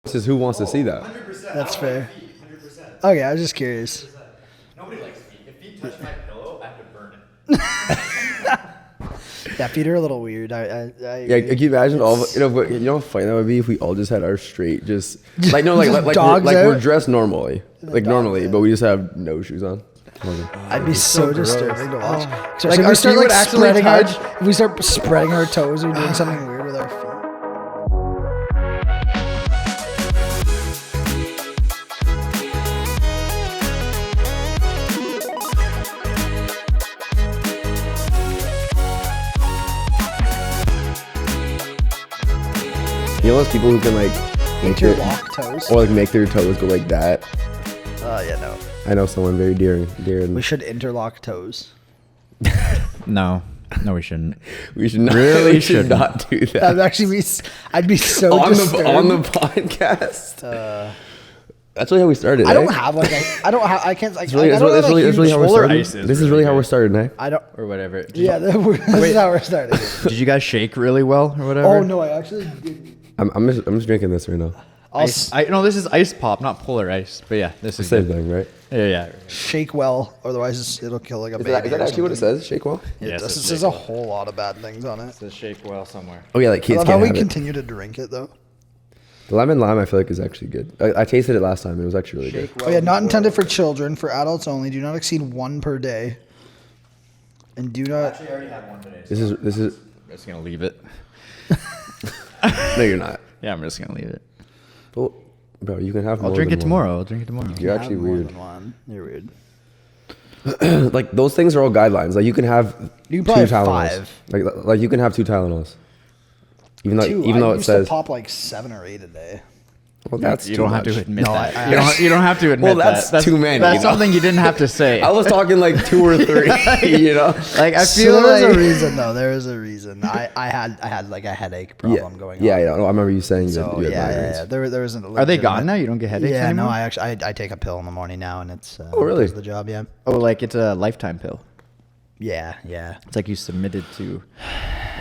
This is who wants to see that. 100%. That's fair. 100%. Okay, I was just curious. Nobody likes feet. If feet touch my pillow, I have to burn it. Yeah, feet are a little weird. Yeah, can you imagine all of, you know how funny that would be if we all just had our straight just like dogs we're out? dressed normally, like dogs normally, out. but we just have no shoes on. I'd be so disturbing to watch. So Like, if our we start feet like would actually spreading our, touch. if we start spreading our toes or doing something weird with our feet. You know those people who can like make their Interlock toes. or like make their toes go like that. Yeah, no. I know someone very dear and We should interlock toes. No, we shouldn't. we should not Really we should shouldn't. not do That'd that actually be. I'd be so on disturbed. the podcast. That's really how we started. I don't eh? have like I don't have I can't like It's really, I it's don't really, have it's a really, it's really huge how we're polar starting. ice is This is really really how good. we're starting, eh? I don't. Or whatever. Did Yeah, this is how we're starting. Did you guys shake really well or whatever? Oh no, I actually did. I'm just drinking this right now. No, this is ice pop, not polar ice. But yeah, this is Same good. thing, right? Yeah. Shake well, otherwise it'll kill like a baby. Is that or actually what it something. says? Shake well? It Yes, does. it's It says shake a well. whole lot of bad things on it. It says shake well somewhere. Oh yeah, like I kids love can't how we have it. continue to drink it though. The lemon lime I feel like is actually good. I tasted it last time and it was actually really good. Oh yeah, not intended for children, for adults only. Do not exceed one per day. And do not. I already had one today. This is I'm just gonna leave it. no, you're not. Yeah, I'm just gonna leave it. Well, bro, you can have more I'll drink than it one. tomorrow. I'll drink it tomorrow. You're actually have more weird. than one. You're weird. Like those things are all guidelines. Like you can have You can two probably have Tylenols. 5. Like you can have 2 Tylenols. Even though I it used says to pop like 7 or 8 a day. well, that's You too don't have much. to admit No, that. I- You don't have to admit Well, that's too many, That's you know? something you didn't have to say. I was talking like 2 or 3. You know, Like I So feel there is like a reason though. There is a reason. I had like a headache problem going on. Yeah. No, I remember you saying So that. You had yeah. migraines. There isn't. Are they gone now? You don't get headaches Yeah, anymore? no. I actually I take a pill in the morning now, and it's Oh, really? does the job. Yeah. Oh, like it's a lifetime pill. Yeah. It's like you submitted to,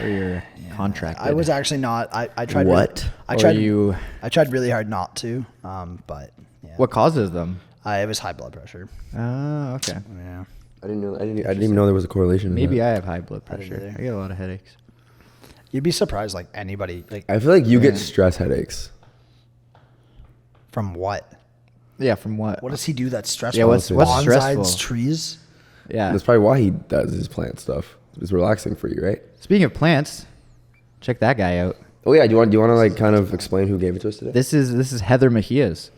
or you're contracted. I was actually not. I tried. What? I Or tried. you- I tried really hard not to. But yeah. What causes them? It was high blood pressure. Oh, okay. Yeah. I didn't even know there was a correlation. to Maybe that. I have high blood I didn't pressure. either. I get a lot of headaches. You'd be surprised, like anybody, like I feel like you get stress headaches. from what? Yeah, from what? What does he do that's stressful? Yeah, what's Bonsai's stressful? trees. Yeah. That's probably why he does his plant stuff. It's relaxing for you, right? Speaking of plants, check that guy out. Oh yeah. Do you want to like kind of explain who gave it to us today? This is Heather Mejia's.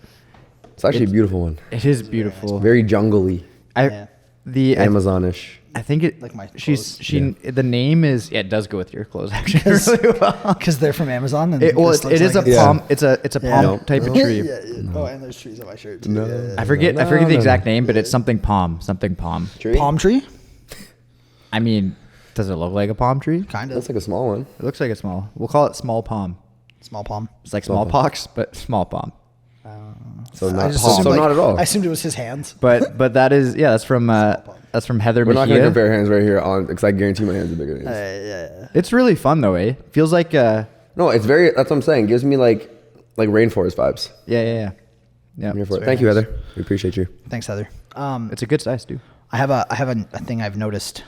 It's actually a beautiful one. It is beautiful. Very jungly, Yeah. I Amazonish. think it Like my she's clothes. the name is it does go with your clothes actually really well. Because they're from Amazon. And It this looks is like a Yeah. palm. It's a palm No. type of Yeah, tree. yeah. Oh, and there's trees on my shirt too. No. Yeah, yeah, I forget No, the no, exact no. name, but it's something palm. Tree? yeah. Palm tree? I mean, does it look like a palm tree? Kind That's of. like a small one. It looks like a small. We'll call it small palm. Small palm. It's like Small palm. smallpox, but small palm. So I not just palm. assumed, So like- not at all. I assumed it was his hands. But that is that's from Heather We're not gonna Mejia. compare hands right here on because I guarantee my hands are bigger than his. Yeah. It's really fun though, eh? Feels like No, it's very. That's what I'm saying. Gives me like rainforest vibes. yeah. I'm here for it. very Thank you, nice. Heather. We appreciate you. Thanks, Heather. It's a good size too. I have a thing I've noticed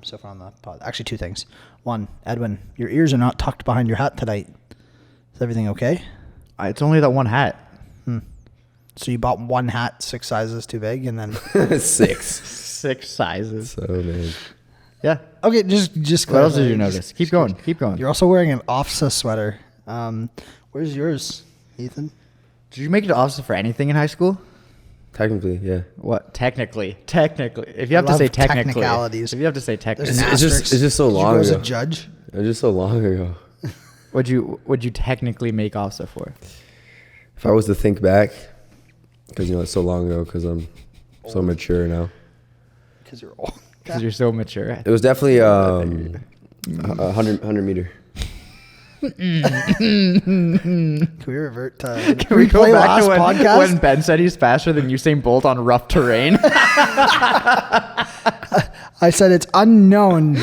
so far on the pod. Actually, 2 things. One, Edwin, your ears are not tucked behind your hat tonight. Is everything okay? It's only that one hat. So you bought one hat 6 sizes too big, and then 6. 6 sizes. So big. Yeah. okay, just What else did you clarify. notice? Keep going. Keep going. You're also wearing an OFSA sweater. Where's yours, Ethan? Did you make it to officer for anything in high school? Technically, yeah. What? Technically. If you have to love say technically. technicalities. If you have to say There's technically. an It's just- asterisk. it's just so Did long you go as a ago. judge? It was just so long ago. Would you technically make officer for? If I was to think back, because it's so long ago, because I'm so mature now. Because you're old. Because you're so mature. It was definitely 100 meter. Can we revert to? Can we go replay back to last when, podcast? when Ben said he's faster than Usain Bolt on rough terrain? I said it's unknown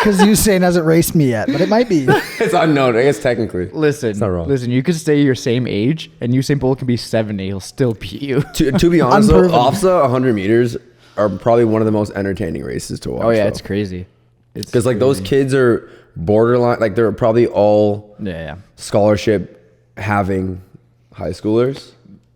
because Usain hasn't raced me yet, but it might be. It's unknown. I guess technically. Listen, It's not wrong. listen. You could say your same age, and Usain Bolt can be 70. He'll still beat you. To be honest, though, Unproven. OFSA 100 meters are probably one of the most entertaining races to watch. Oh yeah, though. it's crazy. It's Because like those crazy. kids are borderline, like they're probably all Yeah. scholarship having high schoolers.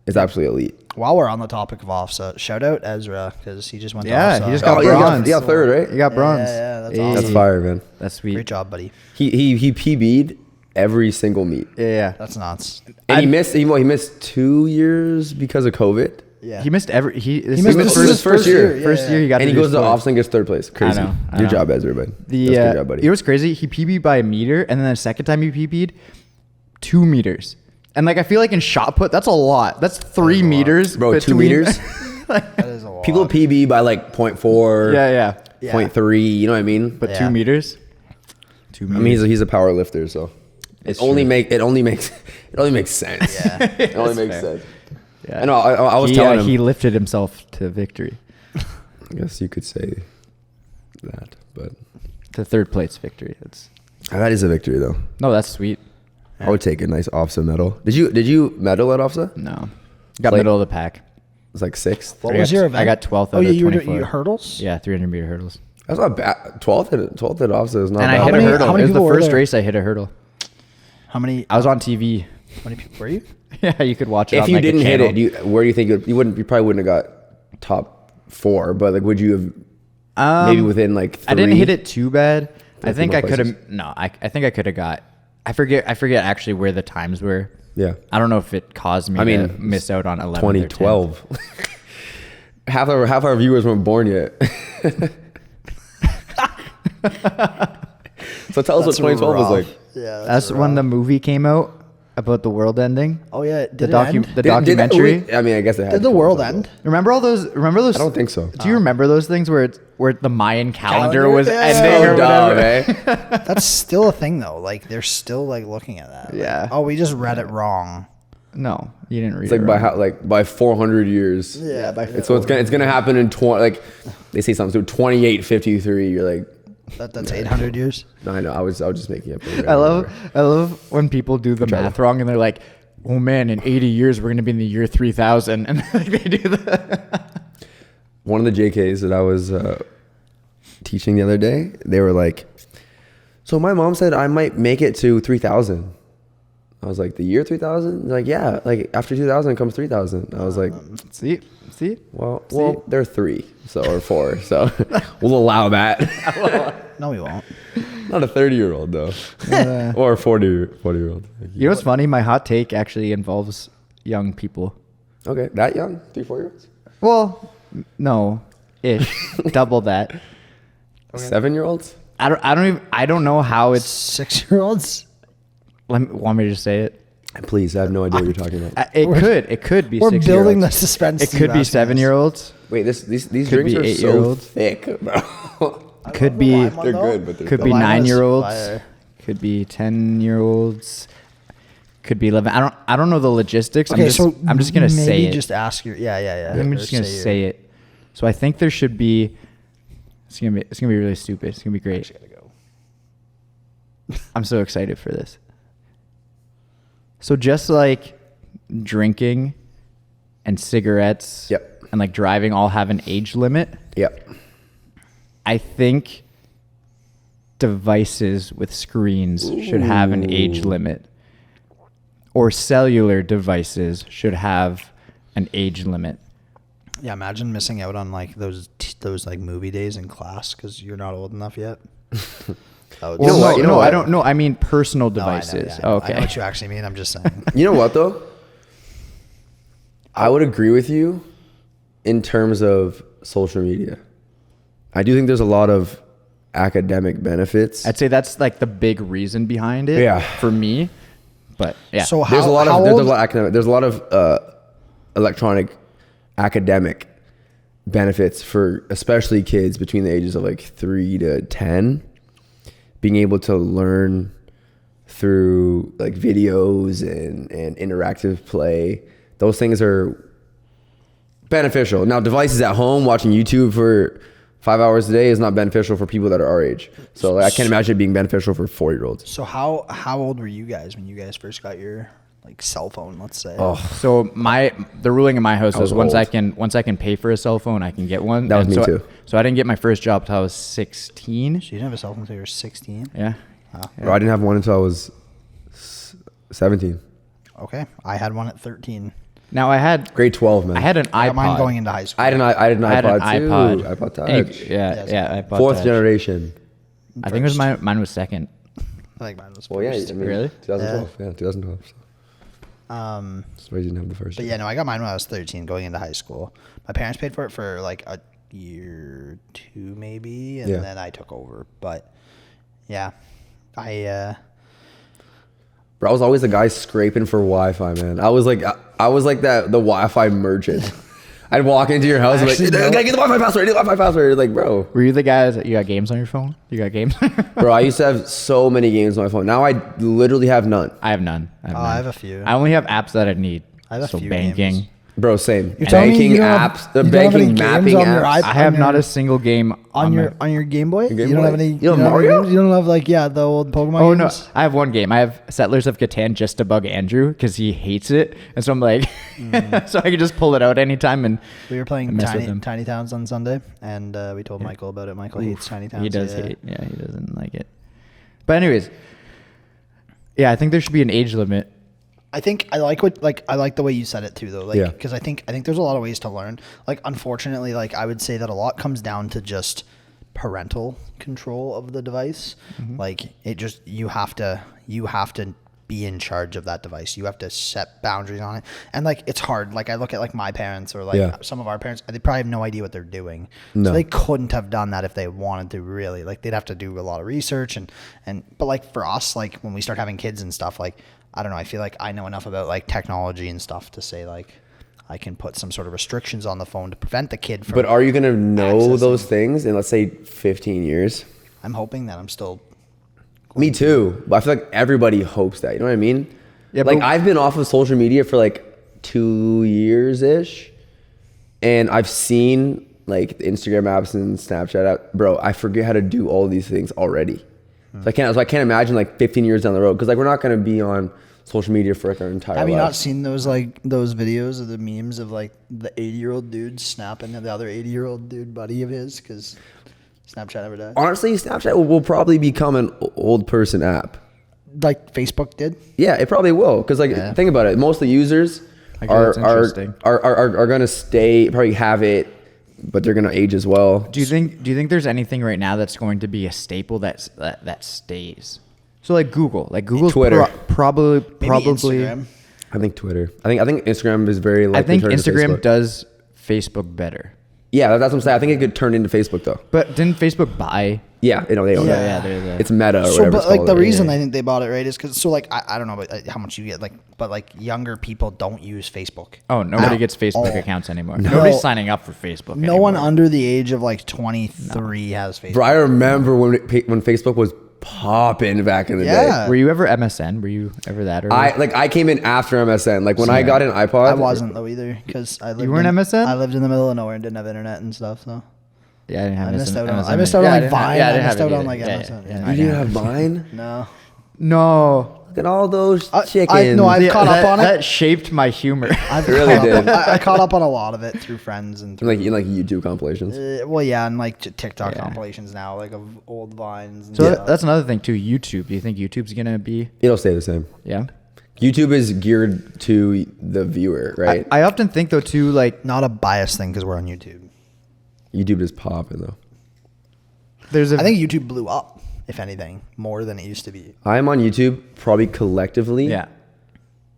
It's absolutely elite. While we're on the topic of offset, shout out Ezra because he just went. Yeah, to he just OFSA. got Oh, yeah, bronze. yeah, third, right? You got bronze. yeah, that's Hey. awesome. That's fire, man. That's sweet. Great job, buddy. He PB'd every single meet, Yeah. That's nuts. and he missed 2 years because of COVID. Yeah, He missed every. This missed is his first year. First year he got. And he do goes to sport. OFSA and gets third place. Crazy. I Good know. job, Ezra, bud. The That's good job, buddy. you know what's crazy? He PB'd by a meter, and then the second time he PB'd, 2 meters. And like I feel like in shot put, that's a lot. That's 3 meters, Bro, 2 between- meters? that is a lot. People PB by like 0.4, yeah. Yeah. 0.3, you know what I mean? But Yeah. 2 meters. 2 I meters. mean, he's a power lifter, so It's it only true. makes sense. Yeah. It only That's makes fair. sense. Yeah. I know. I was he, telling him. he lifted himself to victory, I guess you could say that, but to third place victory. That's that is a victory, though. no, that's sweet. I would take a nice OFSA medal. Did you medal at OFSA? No, got Play- middle of the pack. It's like 6th. What I was got- your event? I got 12th Oh out yeah, of you were 24. doing hurdles. Yeah, 300-meter hurdles. That's not bad. 12th at OFSA is not And bad. I hit many- a hurdle. how many It was the people were first there? race I hit a hurdle. How many? I was on TV. How many people were you? Yeah, you could watch it. If on you like a didn't hit channel. it, where do you think you probably wouldn't have got top 4, but like would you have maybe within like 3? I didn't hit it too bad. I Like think more I could have. places? No, I think I could have got. I forget actually where the times were. Yeah. I don't know if it caused me I mean, to miss out on 11. 2012. half our viewers weren't born yet. So tell us what That's 2012 was rough. like. Yeah, That's when the movie came out about the world ending. Oh yeah, did The it end? the Did that documentary. movie- I mean, I guess it had Did the to world 2012. end? Remember all those? I don't think so. Do you remember those things where the Mayan calendar was Yeah. ending or So dumb, whatever? eh? That's still a thing though. Like they're still like looking at that. Like, Yeah. oh, we just read it wrong. No, you didn't read It's like it. by wrong. by 400 years. Yeah, by So it's gonna happen in 20. Like they say something. So 2853. You're like, That's 800 years. no, I know. I was just making up. I love when people do the math wrong and they're like, "Oh man, in 80 years we're gonna be in the year 3000," and like they do that. One of the JKs that I was teaching the other day, they were like, so my mom said I might make it to 3000. I was like, the year 3000? Like, yeah, like after 2000 comes 3000. I was like, See, well, they're 3, so or 4, so we'll allow that. No, we won't. Not a 30-year-old though, or a 40-year-old. You know what's funny? My hot take actually involves young people. Okay, that young, 3-4-year-olds, Well, no, ish, double that. 7-year-olds. I don't know how it's. 6-year-olds. Want me to just say it? Please, I have no idea what you're talking about. It could be. We're 6-year-olds. building the suspense. It could be 7-year-olds. Wait, these Could drinks be are so 8-year-olds. thick, bro. Could be. They're good, but they're Could The be lime is 9-year-olds. fire. Could be 10-year-olds. Could be 11. I don't know the logistics. Okay, I'm just gonna say maybe it. just ask your. Yeah. I'm just gonna say it. So I think there should be. It's gonna be really stupid. It's gonna be great. I'm so excited for this. So just like drinking and cigarettes, Yep. and like driving all have an age limit. Yep. I think devices with screens should have an age limit, or cellular devices should have an age limit. Yeah, imagine missing out on like those like movie days in class because you're not old enough yet. That would You know what? suck. You know no, what? I don't know. I mean personal No, I know, devices. yeah, I know. Okay. I know what you actually mean. I'm just saying. You know what though? I would agree with you in terms of social media. I do think there's a lot of academic benefits. I'd say that's like the big reason behind it. Yeah. For me, but yeah. So There's a lot how of old? academic. There's a lot of electronic academic benefits for especially kids between the ages of like 3 to 10, being able to learn through like videos and interactive play. Those things are beneficial. Now devices at home, watching YouTube for 5 hours a day is not beneficial for people that are our age. So like, I can't imagine it being beneficial for 4-year-olds. So how old were you guys when you guys first got your like cell phone? Let's say. Oh, So the ruling in my house was is once old. I can pay for a cell phone, I can get one. That was And me so, too. So I didn't get my first job till I was 16. So you didn't have a cell phone until you were 16. Yeah. bro, I didn't have one until I was 17. Okay, I had one at 13. Now I had Grade 12, man. I had an I iPod. got mine going into high school. I had an iPod too. iPod. iPod And Touch. iPod Fourth Touch. generation. I think it was mine was second. I think mine was Well, yeah, first. I mean, Really? 2012. Yeah, 2012. So. That's why you didn't have the first. But yeah, no, I got mine when I was 13 going into high school. My parents paid for it for like a year, 2 maybe, and Yeah. then I took over. But yeah, Bro, I was always the guy scraping for Wi-Fi, man. I was like the Wi-Fi merchant. I'd walk into your house and be like, Actually, no. get the Wi-Fi password, get the Wi-Fi password. Like, bro. Were you the guys that you got games on your phone? You got games? Bro, I used to have so many games on my phone. Now I literally have none. I have none. I have a few. I only have apps that I need. I have a so few banking. games. Bro, same. You're telling me Banking you don't have- apps, the you don't have any banking games mapping on your apps. iPad? I have On not your- a single game on my- your Game Boy. Your Game you don't Boy? have any. You don't have Mario? games? You don't have like the old Pokemon Oh no, games? I have one game. I have Settlers of Catan just to bug Andrew because he hates it, and so I'm like, so I can just pull it out anytime and We were playing mess with him. Tiny Towns on Sunday, and we told Michael about it. Michael hates Tiny Towns. He does yeah. hate. Yeah, he doesn't like it. But anyways, yeah, I think there should be an age limit. I think I like the way you said it too, though. Like, Yeah. because I think there's a lot of ways to learn. Like, unfortunately, like I would say that a lot comes down to just parental control of the device. Like, it just you have to be in charge of that device. You have to set boundaries on it, and like it's hard. Like I look at like my parents or like Yeah. some of our parents, they probably have no idea what they're doing. No. So they couldn't have done that if they wanted to. Really, like they'd have to do a lot of research and but like for us, like when we start having kids and stuff, like I don't know, I feel like I know enough about like technology and stuff to say like I can put some sort of restrictions on the phone to prevent the kid from. But are you going to know accessing- those things in, let's say, 15 years? I'm hoping that I'm still. Me too. But I feel like everybody hopes that. You know what I mean? Yeah, like, but- I've been off of social media for like 2 years-ish. And I've seen like the Instagram apps and Snapchat app. Bro, I forget how to do all these things already. So I can't imagine like 15 years down the road. Because like we're not going to be on social media for like our entire Have you not lives. seen those videos of the memes of like the 80-year-old dude snapping at the other 80-year-old dude buddy of his because Snapchat never died? Honestly, Snapchat will probably become an old person app. Like Facebook did. Yeah, it probably will. Because like, Yeah. think about it. Most of the users Okay, are that's interesting. are going to stay, probably have it, but they're going to age as well. Do you think there's anything right now that's going to be a staple that stays? So like Google's Twitter. probably Maybe Instagram. I think Twitter. I think Instagram is very I likely think to turn into Instagram Facebook. does Facebook better. Yeah, that's what I'm saying. I think it could turn into Facebook though. But didn't Facebook buy? Yeah, they own Yeah. it. Yeah, there's a- It's Meta or So, whatever. but it's like called. the reason Yeah. I think they bought it, right, is because like I don't know about how much you get, like, but like younger people don't use Facebook. Oh, nobody At gets Facebook all. accounts anymore. No. Nobody's signing up for Facebook. No one anymore. under the age of like 23 has Facebook. Bro, I remember when Facebook was popping back in the Yeah. day. Were you ever MSN? Were you ever that? Early? I came in after MSN. Like when I got an iPod, I wasn't though either because I lived. weren't in, MSN? I lived in the middle of nowhere and didn't have internet and stuff. So Yeah, I didn't have I missed out on. MSN. I missed out on Yeah, like didn't have- Vine. yeah, I didn't missed have out it on either. like Yeah, MSN. yeah. Yeah. You didn't have Vine? No. No. Look at all those I- chickens. no, I've caught up on it. That shaped my humor. I've It really caught up did. on- I caught up on a lot of it through friends and through, like YouTube compilations. well, yeah, and like TikTok Yeah. compilations now, like of old vines. And So stuff. that's another thing too. YouTube. Do you think YouTube's gonna be? It'll stay the same. Yeah. YouTube is geared to the viewer, right? I often think though too, like not a biased thing because we're on YouTube. YouTube is popping though. there's a. I think YouTube blew up, if anything, more than it used to be. I'm on YouTube probably collectively yeah.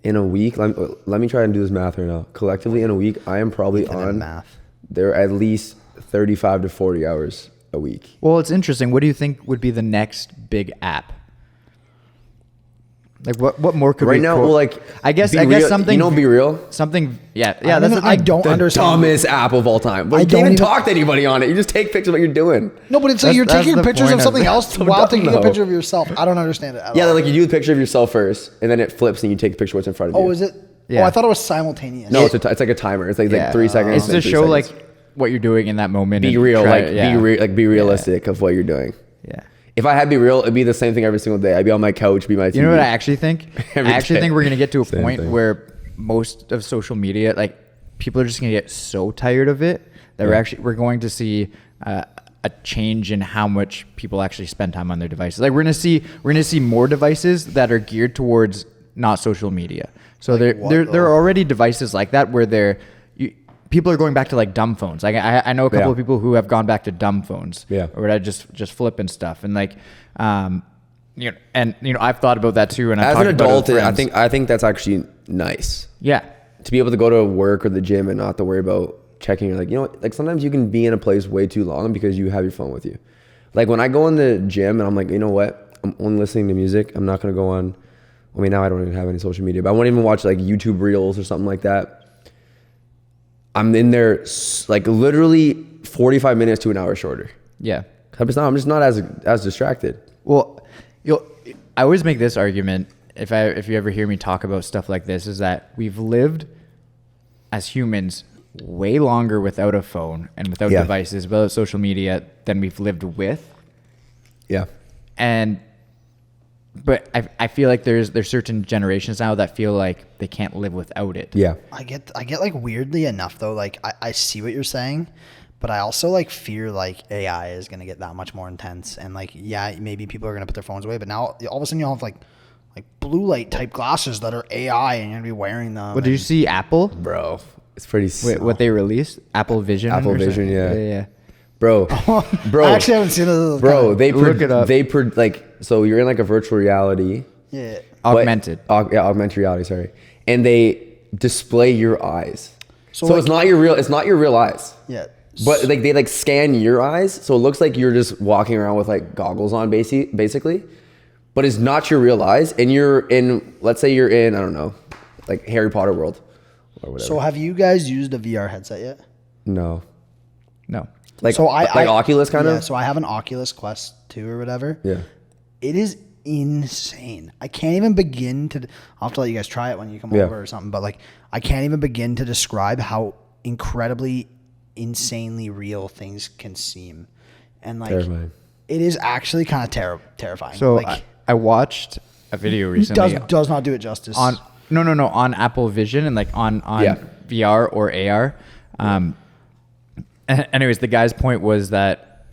in a week. Let me try and do this math right now. Collectively in a week, I am probably Ethan and on math. there at least 35 to 40 hours a week. Well, it's interesting. What do you think would be the next big app? Like what more could Right we now, quote? well, like I guess Be Real- something. You know, Be Real. Something. Yeah. I That's mean, the I thing. don't The understand. dumbest app of all time. But I you can't don't even even- talk to anybody on it. You just take pictures of what you're doing. No, but it's like That's- you're that's taking the pictures point of of something it. else So while dumb, taking a though. picture of yourself. I don't understand it at Yeah, all. like you do the picture of yourself first, and then it flips, and you take a picture of what's in front of you. Oh, is it? Yeah. Oh, I thought it was simultaneous. No, it's like a timer. It's like 3 seconds. It's and to 3 show seconds. like what you're doing in that moment. Be and real, try- like yeah. be realistic of what you're doing. Yeah. If I had to be real, it'd be the same thing every single day. I'd be on my couch, be my TV. You know what I actually think? I Every actually day. think we're gonna get to a Same point thing. where most of social media, like people are just gonna get so tired of it that we're going to see a change in how much people actually spend time on their devices. Like we're gonna see more devices that are geared towards not social media. So Like what, there though? are already devices like that where people are going back to like dumb phones. Like I know a couple Yeah. of people who have gone back to dumb phones. Yeah. Or I just flip and stuff. And like, I've thought about that too. And I've As talked an about it with adult, friends. I think that's actually nice Yeah. to be able to go to work or the gym and not have to worry about checking. Like, you know, like sometimes you can be in a place way too long because you have your phone with you. Like when I go in the gym and I'm like, you know what? I'm only listening to music. I'm not going to go on. I mean, now I don't even have any social media, but I won't even watch like YouTube reels or something like that. I'm in there like literally 45 minutes to an hour shorter. Yeah. I'm just not as distracted. Well, I always make this argument if you ever hear me talk about stuff like this, is that we've lived as humans way longer without a phone and without Yeah. devices, without social media than we've lived with. Yeah. But I feel like there's certain generations now that feel like they can't live without it. Yeah. I get like weirdly enough though, like I see what you're saying, but I also like fear like AI is gonna get that much more intense, and like maybe people are gonna put their phones away, but now all of a sudden you'll have like blue light type glasses that are AI and you're gonna be wearing them. Well, did you see Apple? Bro, it's pretty Wait, what they released? Apple Vision. Apple or Vision, something? yeah. Yeah. Bro, I actually haven't seen it. bro, Look it up. so you're in like a virtual reality. Yeah. Augmented. Augmented reality, sorry. And they display your eyes. So like- it's not your real eyes. Yeah. But like they like scan your eyes, so it looks like you're just walking around with like goggles on basically. But it's not your real eyes, and let's say you're in, I don't know, like Harry Potter world or whatever. So have you guys used a VR headset yet? No. No. Like So I Oculus kind yeah, of? So I have an Oculus Quest 2 or whatever. Yeah. It is insane. I can't even begin to. I'll have to let you guys try it when you come Yeah. over or something. But like, I can't even begin to describe how incredibly, insanely real things can seem, and like, Terrifying. it is actually kind of terrifying. So like, I watched a video recently does not do it justice. on on Apple Vision and like on Yeah. VR or AR. Anyways, the guy's point was that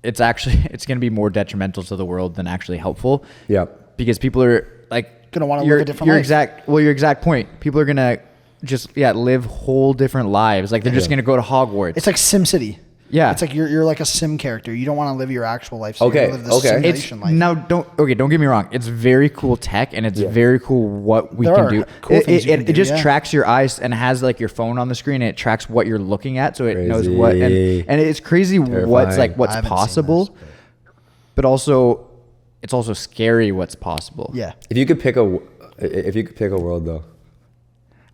it's going to be more detrimental to the world than actually helpful. Yeah. Because people are like Gonna wanna live your- a different your life. your exact point. People are gonna just live whole different lives. Like they're just Yeah. gonna go to Hogwarts. it's like SimCity. Yeah. It's like you're like a sim character. You don't want to live your actual life. So Okay, you live this okay. It's simulation life. now don't get me wrong. It's very cool tech and it's very cool what we There can are do. cool things you can It do, just yeah. tracks your eyes and has like your phone on the screen and it tracks what you're looking at, so it knows what Crazy. and it's crazy what's Terrifying. what's I haven't seen possible, this, but also it's also scary what's possible. Yeah. If you could pick a world though.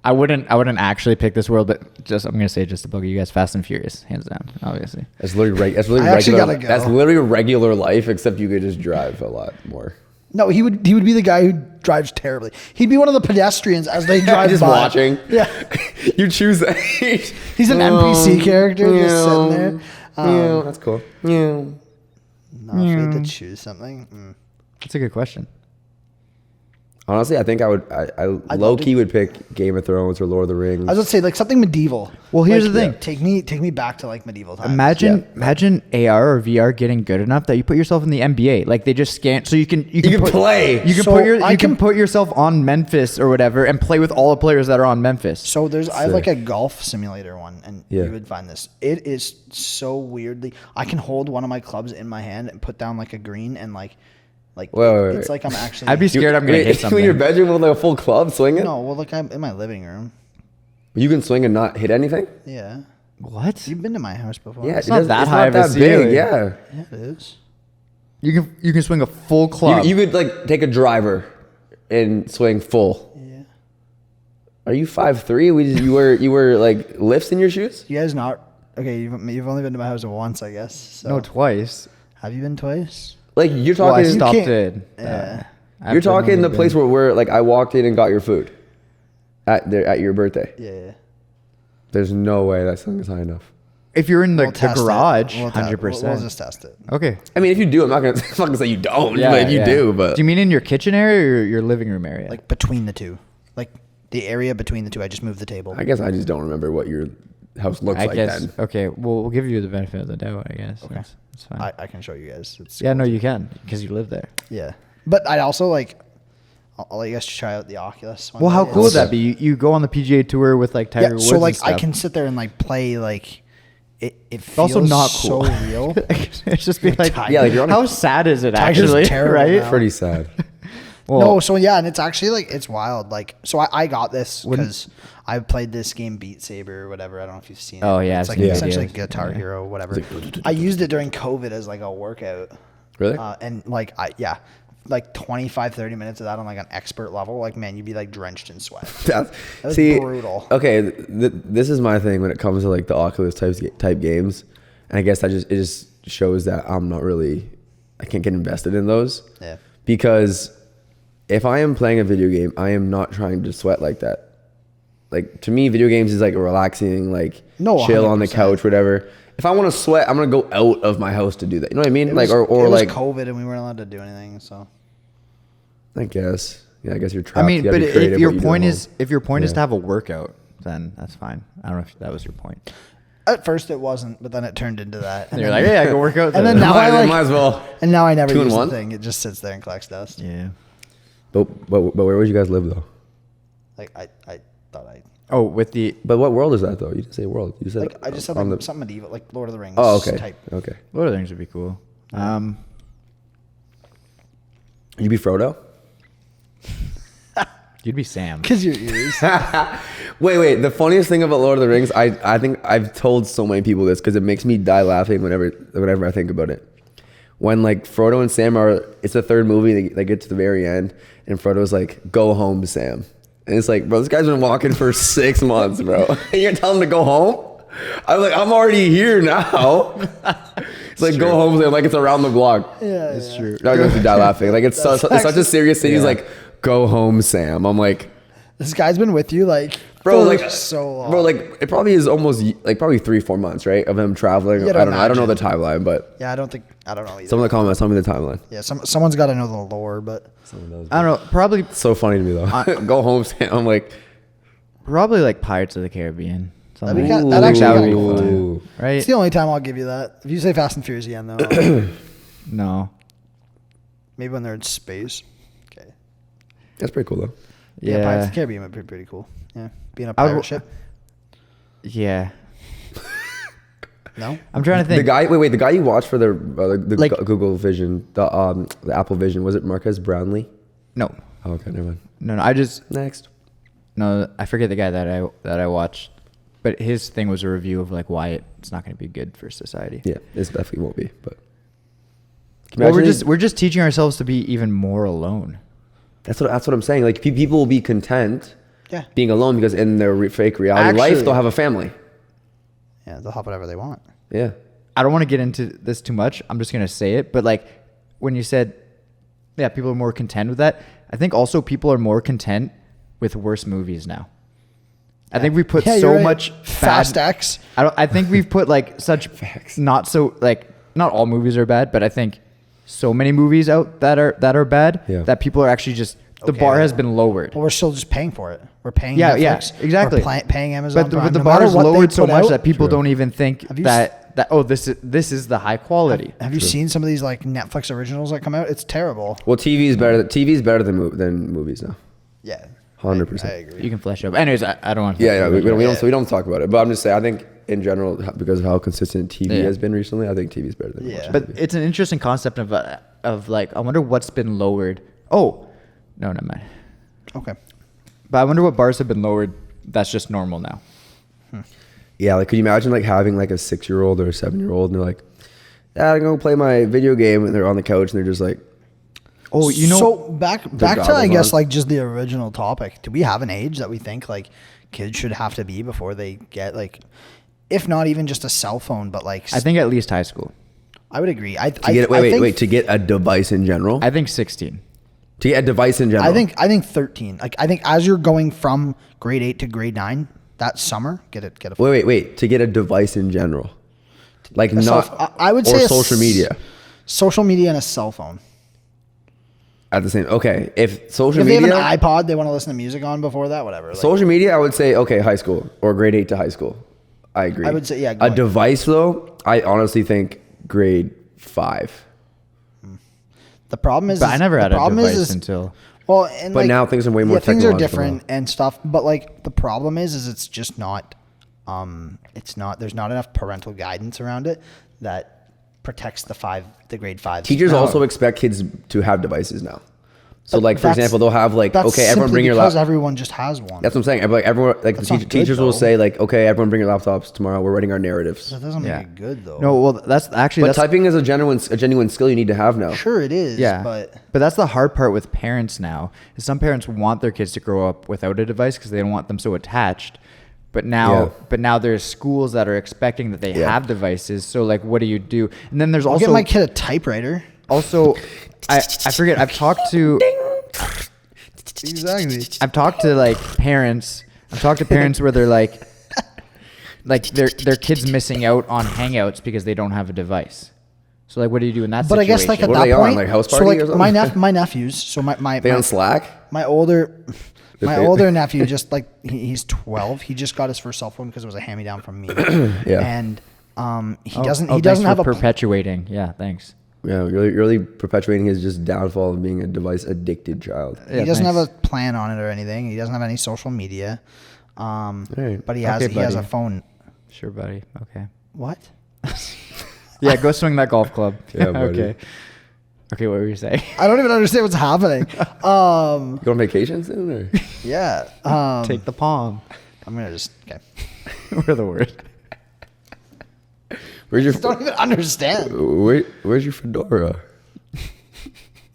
I wouldn't actually pick this world, but I'm gonna say just to bug you guys, Fast and Furious, hands down, obviously. That's literally I actually regular. gotta go. That's literally regular life, except you could just drive a lot more. No, he would be the guy who drives terribly. He'd be one of the pedestrians as they drive Just by. watching. Yeah. You choose that. He's an NPC character just sitting there. Yeah, that's cool. Yeah. No, if we had to choose something. That's a good question. Honestly, I think I low key would pick Game of Thrones or Lord of the Rings. I was gonna say like something medieval. Well, here's Like, the thing. Take me back to like medieval times. Imagine AR or VR getting good enough that you put yourself in the NBA. Like they just scan, so you can can play. You can So I can can- put yourself on Memphis or whatever and play with all the players that are on Memphis. So I have Sick. like a golf simulator one, and Yeah. you would find this. It is so weirdly. I can hold one of my clubs in my hand and put down like a green and like Wait. it's like I'm actually. I'd be scared I'm gonna hit something. In your bedroom with like a full club swinging? No, well, like I'm in my living room. You can swing and not hit anything? Yeah, What? you've been to my house before. Yeah, It's not that high of a big. ceiling. Yeah. Yeah, it is. You can swing a full club. You could like take a driver and swing full. Yeah. Are you 5'3"? You wear like lifts in your shoes? You guys not okay? You've only been to my house once, I guess. So. no, twice. Have you been twice? Like you're Well, I talking. stopped can't- it. Yeah. You're talking the place where like I walked in and got your food at your birthday. Yeah. There's no way that song is high enough. if you're in We'll the test it. garage, We'll te- 100%. We'll just test it. Okay. I mean, if you do, I'm not gonna say you don't. But if you do, but do you mean in your kitchen area or your living room area? Like between the two, like the area between the two. I just moved the table. I guess I just don't remember what your house looks I like guess. then. Okay. Well, we'll give you the benefit of the doubt. I guess. Okay. That's fine. I can show you guys. It's yeah. No, you can because you live there. Yeah, but I also like. I'll let you guys try out the Oculus. one Well, how day. cool would It's- that be? You go on the PGA Tour with like Tiger Yeah, Woods. so and like I stuff. can sit there and like play like it. It feels also not cool. so real. it's just be like, Tiger. Yeah, like you're on a- how sad is it Tiger's actually? terrible Right? now. Pretty sad. Well, No, so yeah, and it's actually like it's wild. Like, so I got this Wouldn't- because I played this game Beat Saber or whatever. I don't know if you've seen it. Oh, yeah, it's I've like seen essentially videos. Guitar Yeah. Hero, whatever. I used it during COVID as like a workout. Really? And like like 25, 30 minutes of that on like an expert level. Like, man, you'd be like drenched in sweat. That's, was see, brutal. Okay, this is my thing when it comes to like the Oculus type games, and I guess it just shows that I can't get invested in those. Yeah. Because if I am playing a video game, I am not trying to sweat like that. Like to me, video games is like relaxing, like No, chill on the 100%. couch, whatever. If I want to sweat, I'm gonna go out of my house to do that. You know what I mean? It Like was, or it was like COVID and we weren't allowed to do anything. So I guess. Yeah, I guess you're I trapped. mean, You gotta but be creative if your what you do at point home. is Yeah. to have a workout, then that's fine. I don't know if that was your point. at first it wasn't, but then it turned into that. And you're like, hey, I can work out. And then now might, I like, might as well. and now I never Two in use the one? thing. It just sits there and collects dust. yeah. But where would you guys live though? Like I thought Oh, with the But what world is that though? You didn't say world. You said like I just said on like the. something medieval, like Lord of the Rings. Oh, okay. Type. Okay. Lord of the Rings would be cool. You be Frodo? You'd be Sam. Because your ears. Wait. The funniest thing about Lord of the Rings, I think I've told so many people this because it makes me die laughing whenever I think about it. When like Frodo and Sam it's the third movie. They get to the very end, and Frodo's like, "Go home, Sam," and it's like, bro, this guy's been walking for 6 months, bro. And you're telling him to go home? I'm like, I'm already here now. It's like, go home, Sam. Like it's around the block. Yeah, It's yeah. true. I was going to die laughing. Like it's such a serious thing. He's Yeah. like, "Go home, Sam." I'm like, This guy's been with you like bro, for like so long. bro, like it probably is almost like probably 3-4 months, right, of him traveling. You I gotta don't know. I don't know the imagine. timeline, but Yeah, I don't know either. some of the comments tell me the timeline. Yeah, someone's got to know the lore, but I don't know. Probably So funny to me though. Go home, Sam. I'm like, like Pirates of the Caribbean. That'd be Something kinda- that actually that would kinda be cool, fun, ooh. right? it's the only time I'll give you that. If you say Fast and Furious again, though, No. maybe when they're in space. Okay. That's pretty cool though. Yeah, Pirates of Yeah. the Caribbean would be pretty cool. Yeah, being a I would- pirate ship. Yeah. No. I'm trying to think. The guy, wait, the guy you watched for the Like- Google Vision, the Apple Vision, was it Marquez Brownlee? No. Oh, okay, never mind. No. I just Next. no. I forget the guy that I watched, but his thing was a review of like why it's not going to be good for society. Yeah, this definitely won't be. But Well, Imagine- we're just teaching ourselves to be even more alone. that's what I'm saying. Like people will be content Yeah. being alone because in their fake reality life Actually- they'll have a family. Yeah, they'll have whatever they want. Yeah. I don't want to get into this too much. I'm just going to say it. But like when you said, yeah, people are more content with that. I think also people are more content with worse movies now. I think we put Yeah, so you're right. much Fast bad, X. I think we've put like such Facts. not so like not all movies are bad, but I think so many movies out that are bad Yeah. that people are actually just the Okay. bar has been lowered. Well, we're still just paying for it. We're paying Yeah, Netflix. yeah, exactly. We're paying Amazon. But the, Prime. but the No bar matter is what they lowered so put much out- that people True. don't even think Have you that oh this is the high quality. Have you seen some of these like Netflix originals that come out? It's terrible. Well, TV is better than movies now. Yeah. 100%. I agree. You can flesh it up. Anyways, I don't want to. Yeah, we don't Yeah. so we don't talk about it. But I'm just saying, I think in general, because of how consistent TV Yeah. has been recently, I think TV is better than Yeah. watching But TV. it's an interesting concept of like I wonder what's been lowered. Oh, no, never mind. Okay. But I wonder what bars have been lowered. That's just normal now. Yeah, like could you imagine like having like a 6-year-old or a 7-year-old and they're like, yeah, I'm gonna play my video game, and they're on the couch and they're just like, Oh, you know. So back to I goggles guess on. like just the original topic. Do we have an age that we think like kids should have to be before they get like, if not even just a cell phone, but like I think at least high school. I would agree. I to get to get a device in general, I think 16. to get a device in general. I think 13. Like I think as you're going from grade 8 to grade 9 that summer, get a phone. Wait, to get a device in general. Like I would say or social media social media and a cell phone. at the same. Okay, if social If they media, have an iPod, they want to listen to music on before that, whatever. Like, social media, I would say okay, high school or grade 8 to high school. I agree. I would say, yeah, A going- device though, I honestly think grade 5. the problem is, But I never had the a problem device until. well, and But like, now things are way more yeah, things are technological different and stuff. But like the problem is it's just not, it's not. There's not enough parental guidance around it that protects the grade 5. Teachers also expect kids to have devices now. So But like for that's- example, they'll have like that's okay, everyone simply bring your because laptop. everyone just has one. That's what I'm saying. Like everyone, like That's the not good, teachers will though. say like okay, everyone bring your laptops tomorrow. We're writing our narratives. That doesn't make Yeah. it good though. No, well, that's actually But that's typing is a genuine skill you need to have now. Sure it is. yeah, But that's the hard part with parents now. Is some parents want their kids to grow up without a device because they don't want them so attached. But now, there's schools that are expecting that they Yeah. have devices. So like, what do you do? And then there's I'll also get my kid a typewriter. also, I forget. I've talked to. Exactly. I've talked to like parents. I've talked to parents where they're like their kids missing out on Hangouts because they don't have a device. So like, what do you do in that But I situation? guess like at What are that they on, point, like, house so party like or my something? my nephews. So my They on Slack? my older my they- older nephew just like he's 12. He just got his first cell phone because it was a hand me down from me. Yeah. And he Oh, doesn't thanks have for a perpetuating. Yeah, thanks. Yeah, you're really perpetuating his just downfall of being a device addicted child. he Yeah, doesn't have thanks. a plan on it or anything. He doesn't have any social media. Right. But he has Okay, he has a buddy. phone. Sure, buddy. Okay. What? Yeah, go swing that golf club. Yeah, buddy. Okay. Okay, what were you saying? I don't even understand what's happening. You go on vacation soon or? Yeah. Take the palm. I'm gonna just okay. We're the word. Where's your Don't even understand. where's your fedora?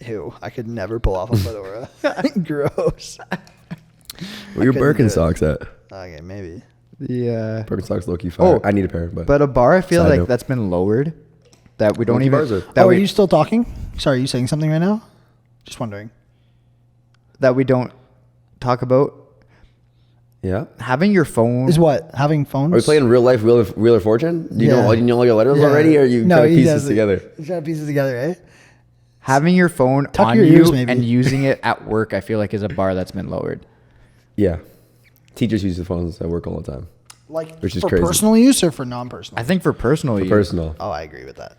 Ew, I could never pull off a fedora. Gross. Where your couldn't do it. Birkenstocks at? Okay, maybe. Yeah. Birkenstocks low key fire. Oh, I need a pair, But a bar, I feel Side like note. that's been lowered. That we don't Monkey even. bars are- That Are we, you still talking? Sorry, are you saying something right now? Just wondering. that we don't talk about yeah. having your phone. Is what? Having phones? Are we playing real life Wheel of Fortune? Do you Yeah. know all your letters Yeah. already, or are you No, trying to he piece this doesn't. together? He's trying to piece it together, eh? Having your phone Tuck on your you ears, maybe. and using it at work, I feel like is a bar that's been lowered. Yeah. Teachers use the phones at work all the time. Like Which is for crazy. personal use or for non-personal? I think for personal use. Personal. Oh, I agree with that.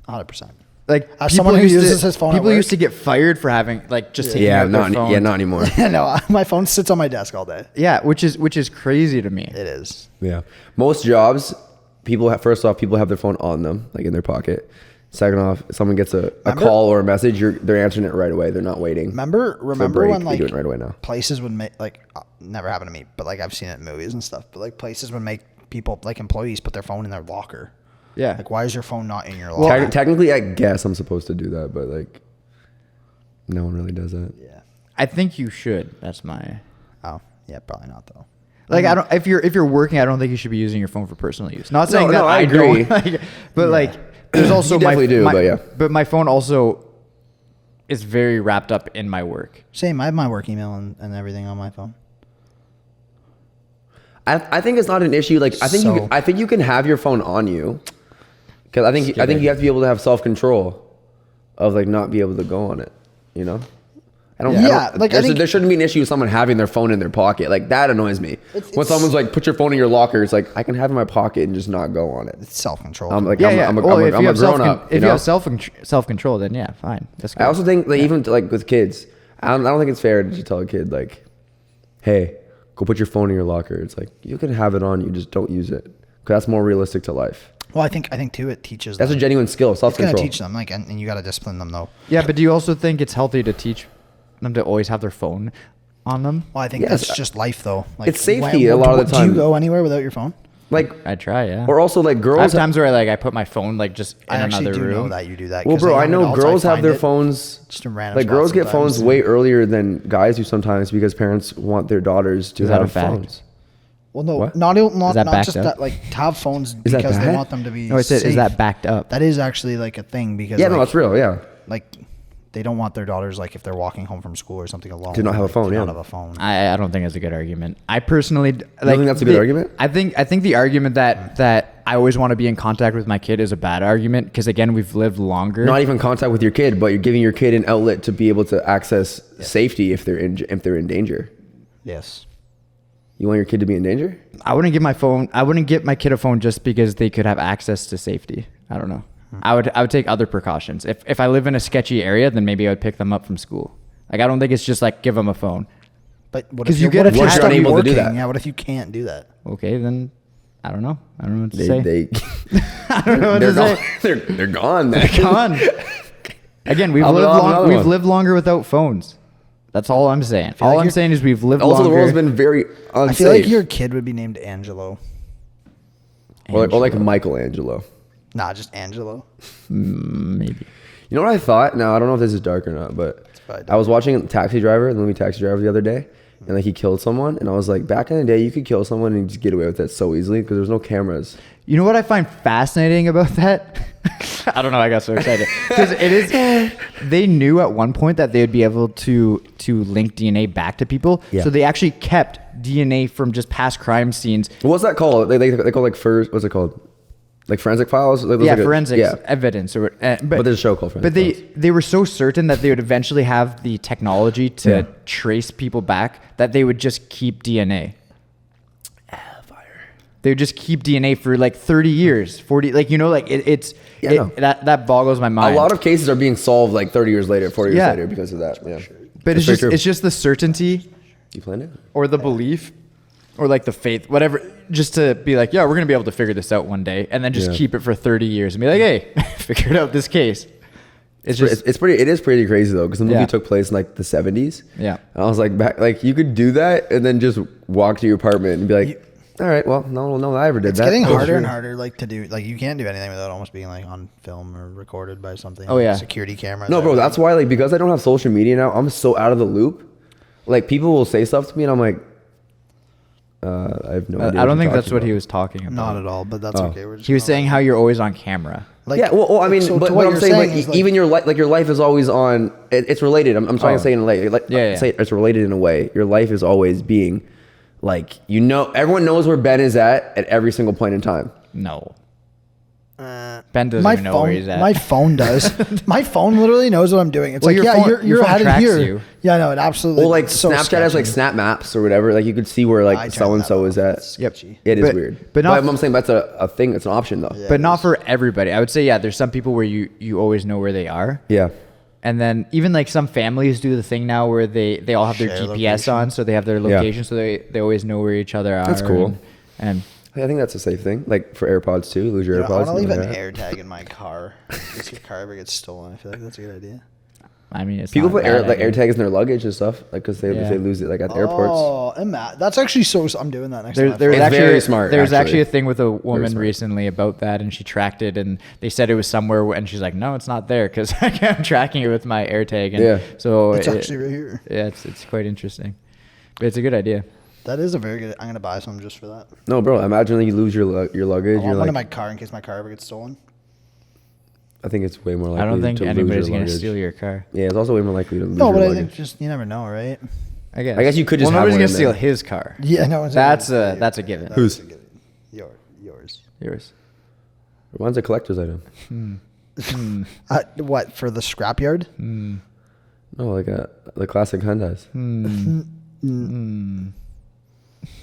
100%. Like As people someone who used uses to, his phone at people work. used to get fired for having like just taking Yeah, out their phone. not anymore. No, my phone sits on my desk all day. Yeah, which is crazy to me. It is. Yeah. Most jobs, first off, people have their phone on them, like in their pocket. Second off, if someone gets a Remember- call or a message, they're answering it right away. They're not waiting. Remember for a when break. like They do it right away now. places would make like never happened to me, but like I've seen it in movies and stuff. But like places would make people like employees put their phone in their locker. Yeah. Like why is your phone not in your Well, locker? Technically, I guess I'm supposed to do that, but like, no one really does that. Yeah. I think you should. That's my Oh yeah, probably not though. like. I don't. If you're working, I don't think you should be using your phone for personal use. Not saying No, that no, I don't, agree. like, but like, there's also You definitely do, but yeah. But my phone also is very wrapped up in my work. Same. I have my work email and everything on my phone. I think it's not an issue. Like I think So- I think you can have your phone on you, because I think you have to be able to have self control of like not be able to go on it. You know. I don't. Yeah, like, I think- there shouldn't be an issue with someone having their phone in their pocket. Like that annoys me. When someone's like, "Put your phone in your locker," it's like I can have it in my pocket and just not go on it. It's self control. I'm like, Yeah, I'm, yeah. I'm a, Well, I'm a, if I'm you a have grown up. if you have self control, then yeah, fine. That's good. I also think that even like with kids, I don't think it's fair to tell a kid like, "Hey, go put your phone in your locker." It's like you can have it on, you just don't use it, because that's more realistic to life. Well, I think too. It teaches. That's a them. genuine skill, self It's gonna control. teach them like, and you got to discipline them though. Yeah, but do you also think it's healthy to teach them to always have their phone on them? Well, I think Yes. that's just life though. Like, It's safety a lot of the Do time. you go anywhere without your phone? Like, I try, yeah. or also like I have girls. times where I put my phone like just in I actually another do room. know that you do that. Well, 'cause bro, at I young know adults, girls have find their it phones. just in random Like girls spots get sometimes. phones way earlier than guys do sometimes because parents want their daughters to Is that a have fact? phones. Well, no, What? not that not backed just up? that. Like to have phones Is that because they bad? want them to be. No, I said, safe. is that backed up? That is actually like a thing because Yeah, like, no, that's real. Yeah. like they don't want their daughters like if they're walking home from school or something alone To not have a like, phone, to yeah. not have a phone. I don't think that's a good argument. I personally like. think that's a good argument? I think the argument that I always want to be in contact with my kid is a bad argument because again, we've lived longer. Not even contact with your kid, but you're giving your kid an outlet to be able to access safety if they're in danger. Yes. You want your kid to be in danger? I wouldn't get my kid a phone just because they could have access to safety. I don't know. I would take other precautions. If I live in a sketchy area, then maybe I would pick them up from school. Like I don't think it's just like give them a phone. But what 'Cause if you get what if attacked- you're What if you're unable to do working? that? Yeah, what if you can't do that? Okay, then I don't know. I don't know what to say. They I don't know what they're to gone. say. They're gone. Man. Gone. Again, we've I'll have another we've one. lived longer without phones. That's all I'm saying. feel All like I'm you're- saying is we've lived Also, longer. the world's been very unsafe. I feel like your kid would be named Angelo. or like Michelangelo. Nah, just Angelo. Maybe. You know what I thought? Now I don't know if this is dark or not, but probably I was watching Taxi Driver, the movie Taxi Driver, the other day, and like he killed someone, and I was like, back in the day, you could kill someone and just get away with that so easily because there's no cameras. You know what I find fascinating about that? I don't know. I got so excited because it is. They knew at one point that they would be able to link DNA back to people, Yeah. so they actually kept DNA from just past crime scenes. What's that called? They call like what's it called? Like forensic files? Like, Yeah, like forensics evidence, or But there's a show called But Forensic they were so certain that they would eventually have the technology to Yeah. trace people back that they would just keep DNA. They would just keep DNA for like 30 years, 40, like, you know, like Yeah, no. that boggles my mind. A lot of cases are being solved like 30 years later, 40 years Yeah. later because of that. Yeah. but That's very true. it's just the certainty You planned it? or the belief or like the faith, whatever, just to be like, yeah, we're going to be able to figure this out one day, and then just Yeah. keep it for 30 years and be like, hey, figured out this case. It's just, It is pretty crazy though, because the movie Yeah. took place in like the 70s. Yeah. And I was like, you could do that and then just walk to your apartment and be like, all right, well, no one I ever did It's that. getting Oh, harder sure. and harder, like to do. Like you can't do anything without almost being like on film or recorded by something. Oh, yeah. security cameras. No, bro, everything. that's why, like, because I don't have social media now, I'm so out of the loop. Like, people will say stuff to me and I'm like, I have no idea. I don't think you're that's talking what he about. was talking about. Not at all, but that's Oh. okay. We're just He was not saying how you're always on camera. like, Yeah, well, I mean, so but to what I'm you're saying, like, is, even your life is always on. It's related. I'm trying Oh. to say in a way, like, Yeah, yeah. say it's related in a way. Your life is always being, like, everyone knows where Ben is at every single point in time. No. Ben doesn't my even know phone, where he's at. My phone does. My phone literally knows what I'm doing. It's Well, like, your yeah, phone- you're your phone headed tracks here. you. Yeah, no, it absolutely. Well, like it's so Snapchat has like sketchy. snap maps or whatever. Like you could see where I like turned so and that so off. is at. It's Yep. sketchy. It is But- weird. but But, not- I'm saying that's a thing. It's an option though. Yeah. But not for everybody. I would say, yeah, there's some people where you always know where they are. Yeah. And then even like some families do the thing now where they all have their Share GPS location. on, so they have their Yeah. location, so they always know where each other are. That's cool. And I think that's a safe thing. Like for AirPods too. Lose your You know, I AirPods. want to leave and an all that. air tag in my car in case your car ever gets stolen. I feel like that's a good idea. I mean, it's People not a put air bad like idea. air tags in their luggage and stuff, like because if Yeah. they lose it like at the airports. Oh, that's actually so. I'm doing that next There, time. there was It's actually very smart, There was actually. actually a thing with a woman smart. recently about that, and she tracked it, and they said it was somewhere, and she's like, "No, it's not there," because I'm tracking it with my AirTag, and Yeah. so It's it- actually right here. Yeah, it's quite interesting, but it's a good idea. That is a very good. I'm gonna buy some just for that. No, bro. Imagine like, you lose your luggage. I You're want one like, in my car in case my car ever gets stolen. I think it's way more likely. I don't think to lose anybody's your gonna luggage. steal your car. Yeah, it's also way more likely to lose No, your but I luggage. think just you never know, right? I guess you could just Well, have nobody's one gonna in steal there. his car. Yeah, no. That's a given. Whose? Yours. Yours. One's a collector's item. What for the scrapyard? No, like the classic Hyundai's.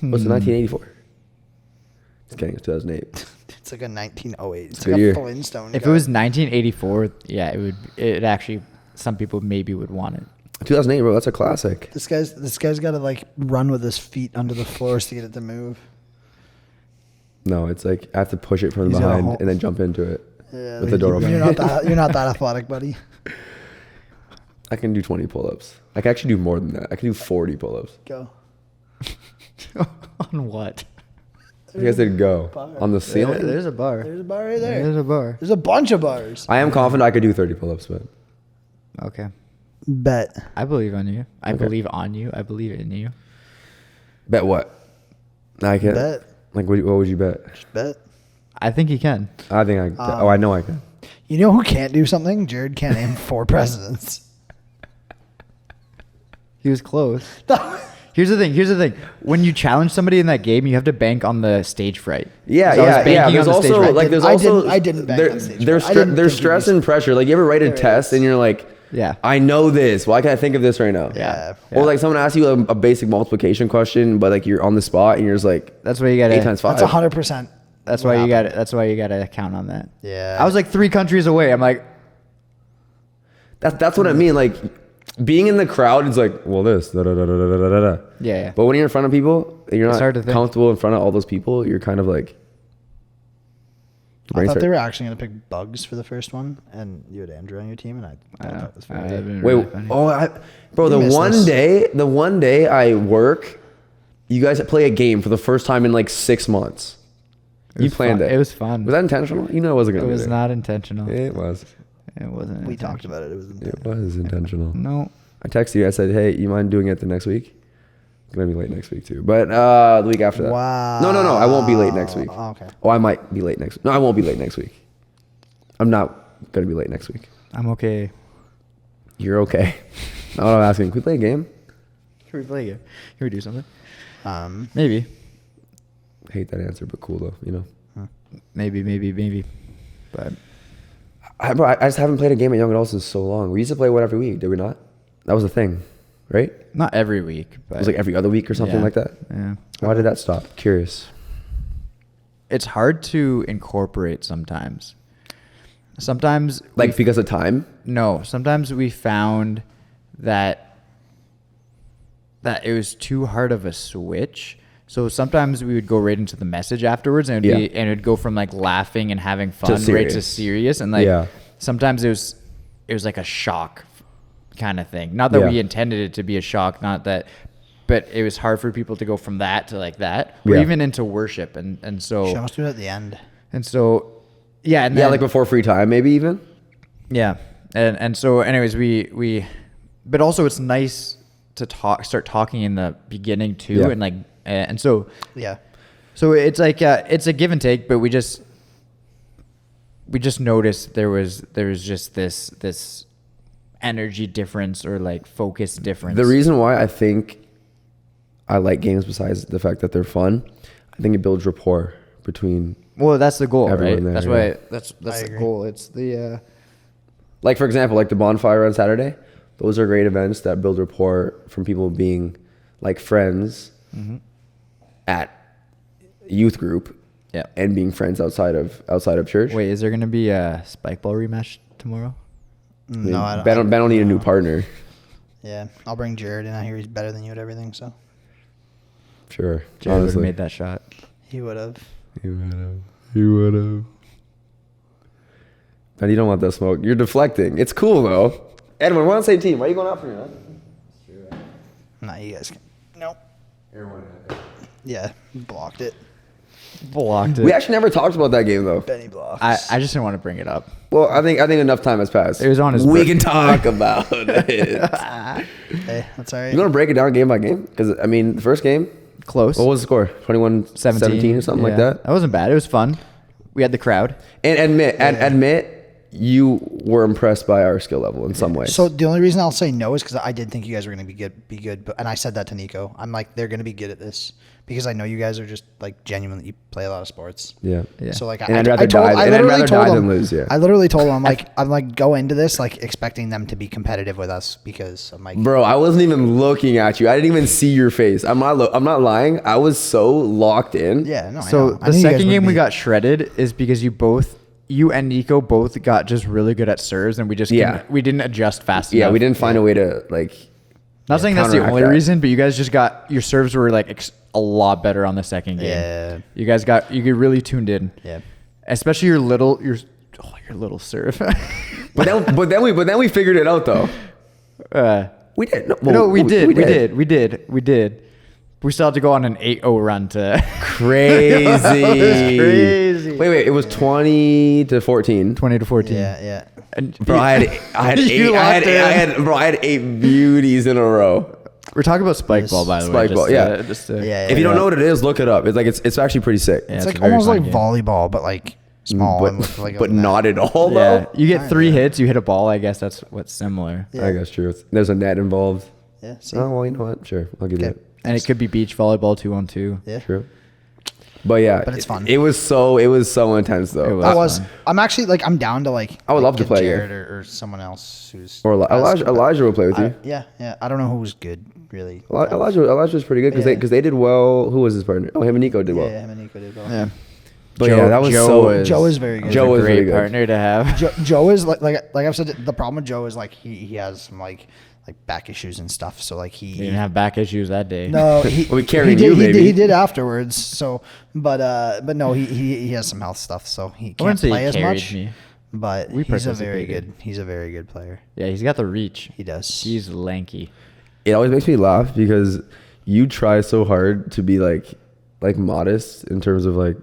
What's it, 1984? Just kidding, it's 2008. It's like a 1908. It's Good like year. a Flintstone. If it car. was 1984, yeah, it would. It actually, some people maybe would want it. 2008, bro, that's a classic. this guy's got to like run with his feet under the floors to get it to move. No, it's like I have to push it from He's got a behind whole- and then jump into it Yeah, with the door open. You're not that athletic, buddy. I can do 20 pull-ups. I can actually do more than that. I can do 40 pull-ups. Go. On what? You guys did go Bar. on the ceiling. There's a bar. There's a bar right there. There's a bar. There's a bunch of bars. I am confident I could do 30 pull-ups, but Okay. Bet. I believe on you. I Okay. believe on you. I believe in you. bet what? I can. Bet. Like, what would you bet? Just bet. I think he can. I think I. I know I can. You know who can't do something? Jared can't name 4 presidents. He was close. Here's the thing. When you challenge somebody in that game, you have to bank on the stage fright. Yeah, 'Cause I was yeah. banking There's on the stage also fright. like there's I also didn't bank on the stage fright. I didn't there's think stress you'd be- and pressure. Like you ever write a test and you're like, Yeah. I know this. Why can't I think of this right now? Yeah. Or like someone asks you a basic multiplication question, but like you're on the spot and you're just like, That's why you got 8 times 5. That's 100%. That's why you got it. That's why you got to count on that. Yeah. I was like 3 countries away. I'm like, That's what I mean. Like being in the crowd is like, well, this. Da, da, da, da, da, da, da, da. yeah. But when you're in front of people, and you're It's not hard to think. comfortable in front of all those people. You're kind of like. I thought they were actually going to pick Bugs for the first one, and you had Andrew on your team, and I thought that was funny. Wait, bro, You the missed one day I work, you guys play a game for the first time in like 6 months. It You was planned fun. it. It was fun. Was that intentional? You know it wasn't It gonna was be there. not intentional. It was. It wasn't. We talked about it. It was It was intentional. No. I texted you. I said, "Hey, you mind doing it the next week?" I'm gonna be late next week too, but the week after that. Wow. No, I won't be late next week. Oh, okay. Oh, I might be late next. No, I won't be late next week. I'm not gonna be late next week. I'm okay. You're okay. Not what I'm asking. Can we play a game? Can we play again? Can we do something? Um, Maybe. Hate that answer, but cool though. You know. Maybe. But I just haven't played a game at Young Adults in so long. We used to play one every week, did we not? That was the thing, right? It not every week. But was like every other week or something yeah. like that. Yeah. Why did that stop? Curious. It's hard to incorporate sometimes. Sometimes Like because of time? no. Sometimes we found that it was too hard of a switch. So sometimes we would go right into the message afterwards, and it would go from like laughing and having fun right to serious, and like sometimes it was like a shock kind of thing. Not that we intended it to be a shock, not that, but it was hard for people to go from that to like that, or even into worship, and so Should almost do it at the end. and so yeah, and then, like before free time, maybe even. yeah, and so anyways, we but also it's nice to start talking in the beginning too, and like. And so, Yeah. so it's like it's a give and take, but we just noticed there was just this energy difference or like focus difference. The reason why I think I like games, besides the fact that they're fun, I think it builds rapport between. Well, that's the goal, everyone right? there, That's yeah. why that's I the agree. goal. It's the Like for example, like the bonfire on Saturday. Those are great events that build rapport from people being like friends at youth group, yeah. and being friends outside of church. Wait, is there gonna be a spike ball rematch tomorrow? I mean, No, I don't. Ben will need a new partner. Yeah, I'll bring Jared in. I hear he's better than you at everything, so Sure, Jared would have honestly. made that shot. he would have. He would have. And you don't want that smoke. You're deflecting. It's cool though. Edwin, we're on the same team. Why are you going out for me, man? Nah, you guys can. Nope. Yeah, blocked it. Blocked it. We actually never talked about that game though. Benny blocks. I just didn't want to bring it up. Well, I think enough time has passed. It was on his We birth- can talk about it. Hey, that's all right. You want to break it down game by game? Because I mean, the first game, Close. what was the score? 21-17 or something like Yeah. that. That wasn't bad. It was fun. We had the crowd. And admit you were impressed by our skill level in some ways. So the only reason I'll say no is because I did think you guys were going to be good, but, and I said that to Nico. I'm like, they're going to be good at this because I know you guys are just like genuinely. You play a lot of sports. yeah. Yeah. So like, And I'd rather die than lose, yeah. I literally told them I'm like go into this like expecting them to be competitive with us because I'm like, Bro, I wasn't even looking at you. I didn't even see your face. I'm not lying. I was so locked in. yeah, no. I So know. I the knew you guys second would game we be. got shredded is because you and Nico both got just really good at serves, and we just we didn't adjust fast enough. Yeah, we didn't find a way to like. Not saying that's the counteract only that. reason, but you guys just got your serves were like a lot better on the second game. Yeah. You guys you really tuned in. Yeah. Especially your little serve. But then we figured it out though. We did. We did. We still had to go on an 8-0 run to Crazy. That was crazy. Wait. It was 20-14. 20-14. Yeah. And bro, I had You locked in. I had 8 beauties in a row. We're talking about spike ball, by the way. Spike ball, yeah. Yeah. If you don't know what it is, look it up. It's like it's actually pretty sick. Yeah, It's it's like a very almost fun like game. volleyball, but like small and with like But a net. not at all Yeah, though. you get 3 hits, you hit a ball. I guess that's what's similar. Yeah. I guess true. There's a net involved. Yeah. See? Oh well, you know what? Sure, I'll give you Okay. that. And it could be beach volleyball 2-on-2. Yeah. True. But yeah, But it's fun. It was so intense though. It was. I was. fun. I'm actually like I'm down to like. I would love to get play Jared or someone else who's. Or Elijah will play with you. Yeah. I don't know who's good really. Elijah was pretty good because Yeah. they did well. Who was his partner? Oh, him and Nico did well. Yeah, him and Nico did well. Yeah. But yeah, that was so. Joe is very good. Joe Joe was is a really great good. partner to have. Joe is like I've said. The problem with Joe is like he has some like back issues and stuff. So like He didn't have back issues that day. No, he, Well, we carried he did, you, he did- maybe. He did afterwards. So, but no, he has some health stuff, so he I can't wouldn't say he play as carried much. me. But We he's a very participated. good. He's a very good player. Yeah, he's got the reach. He does. He's lanky. It always makes me laugh because you try so hard to be like modest in terms of like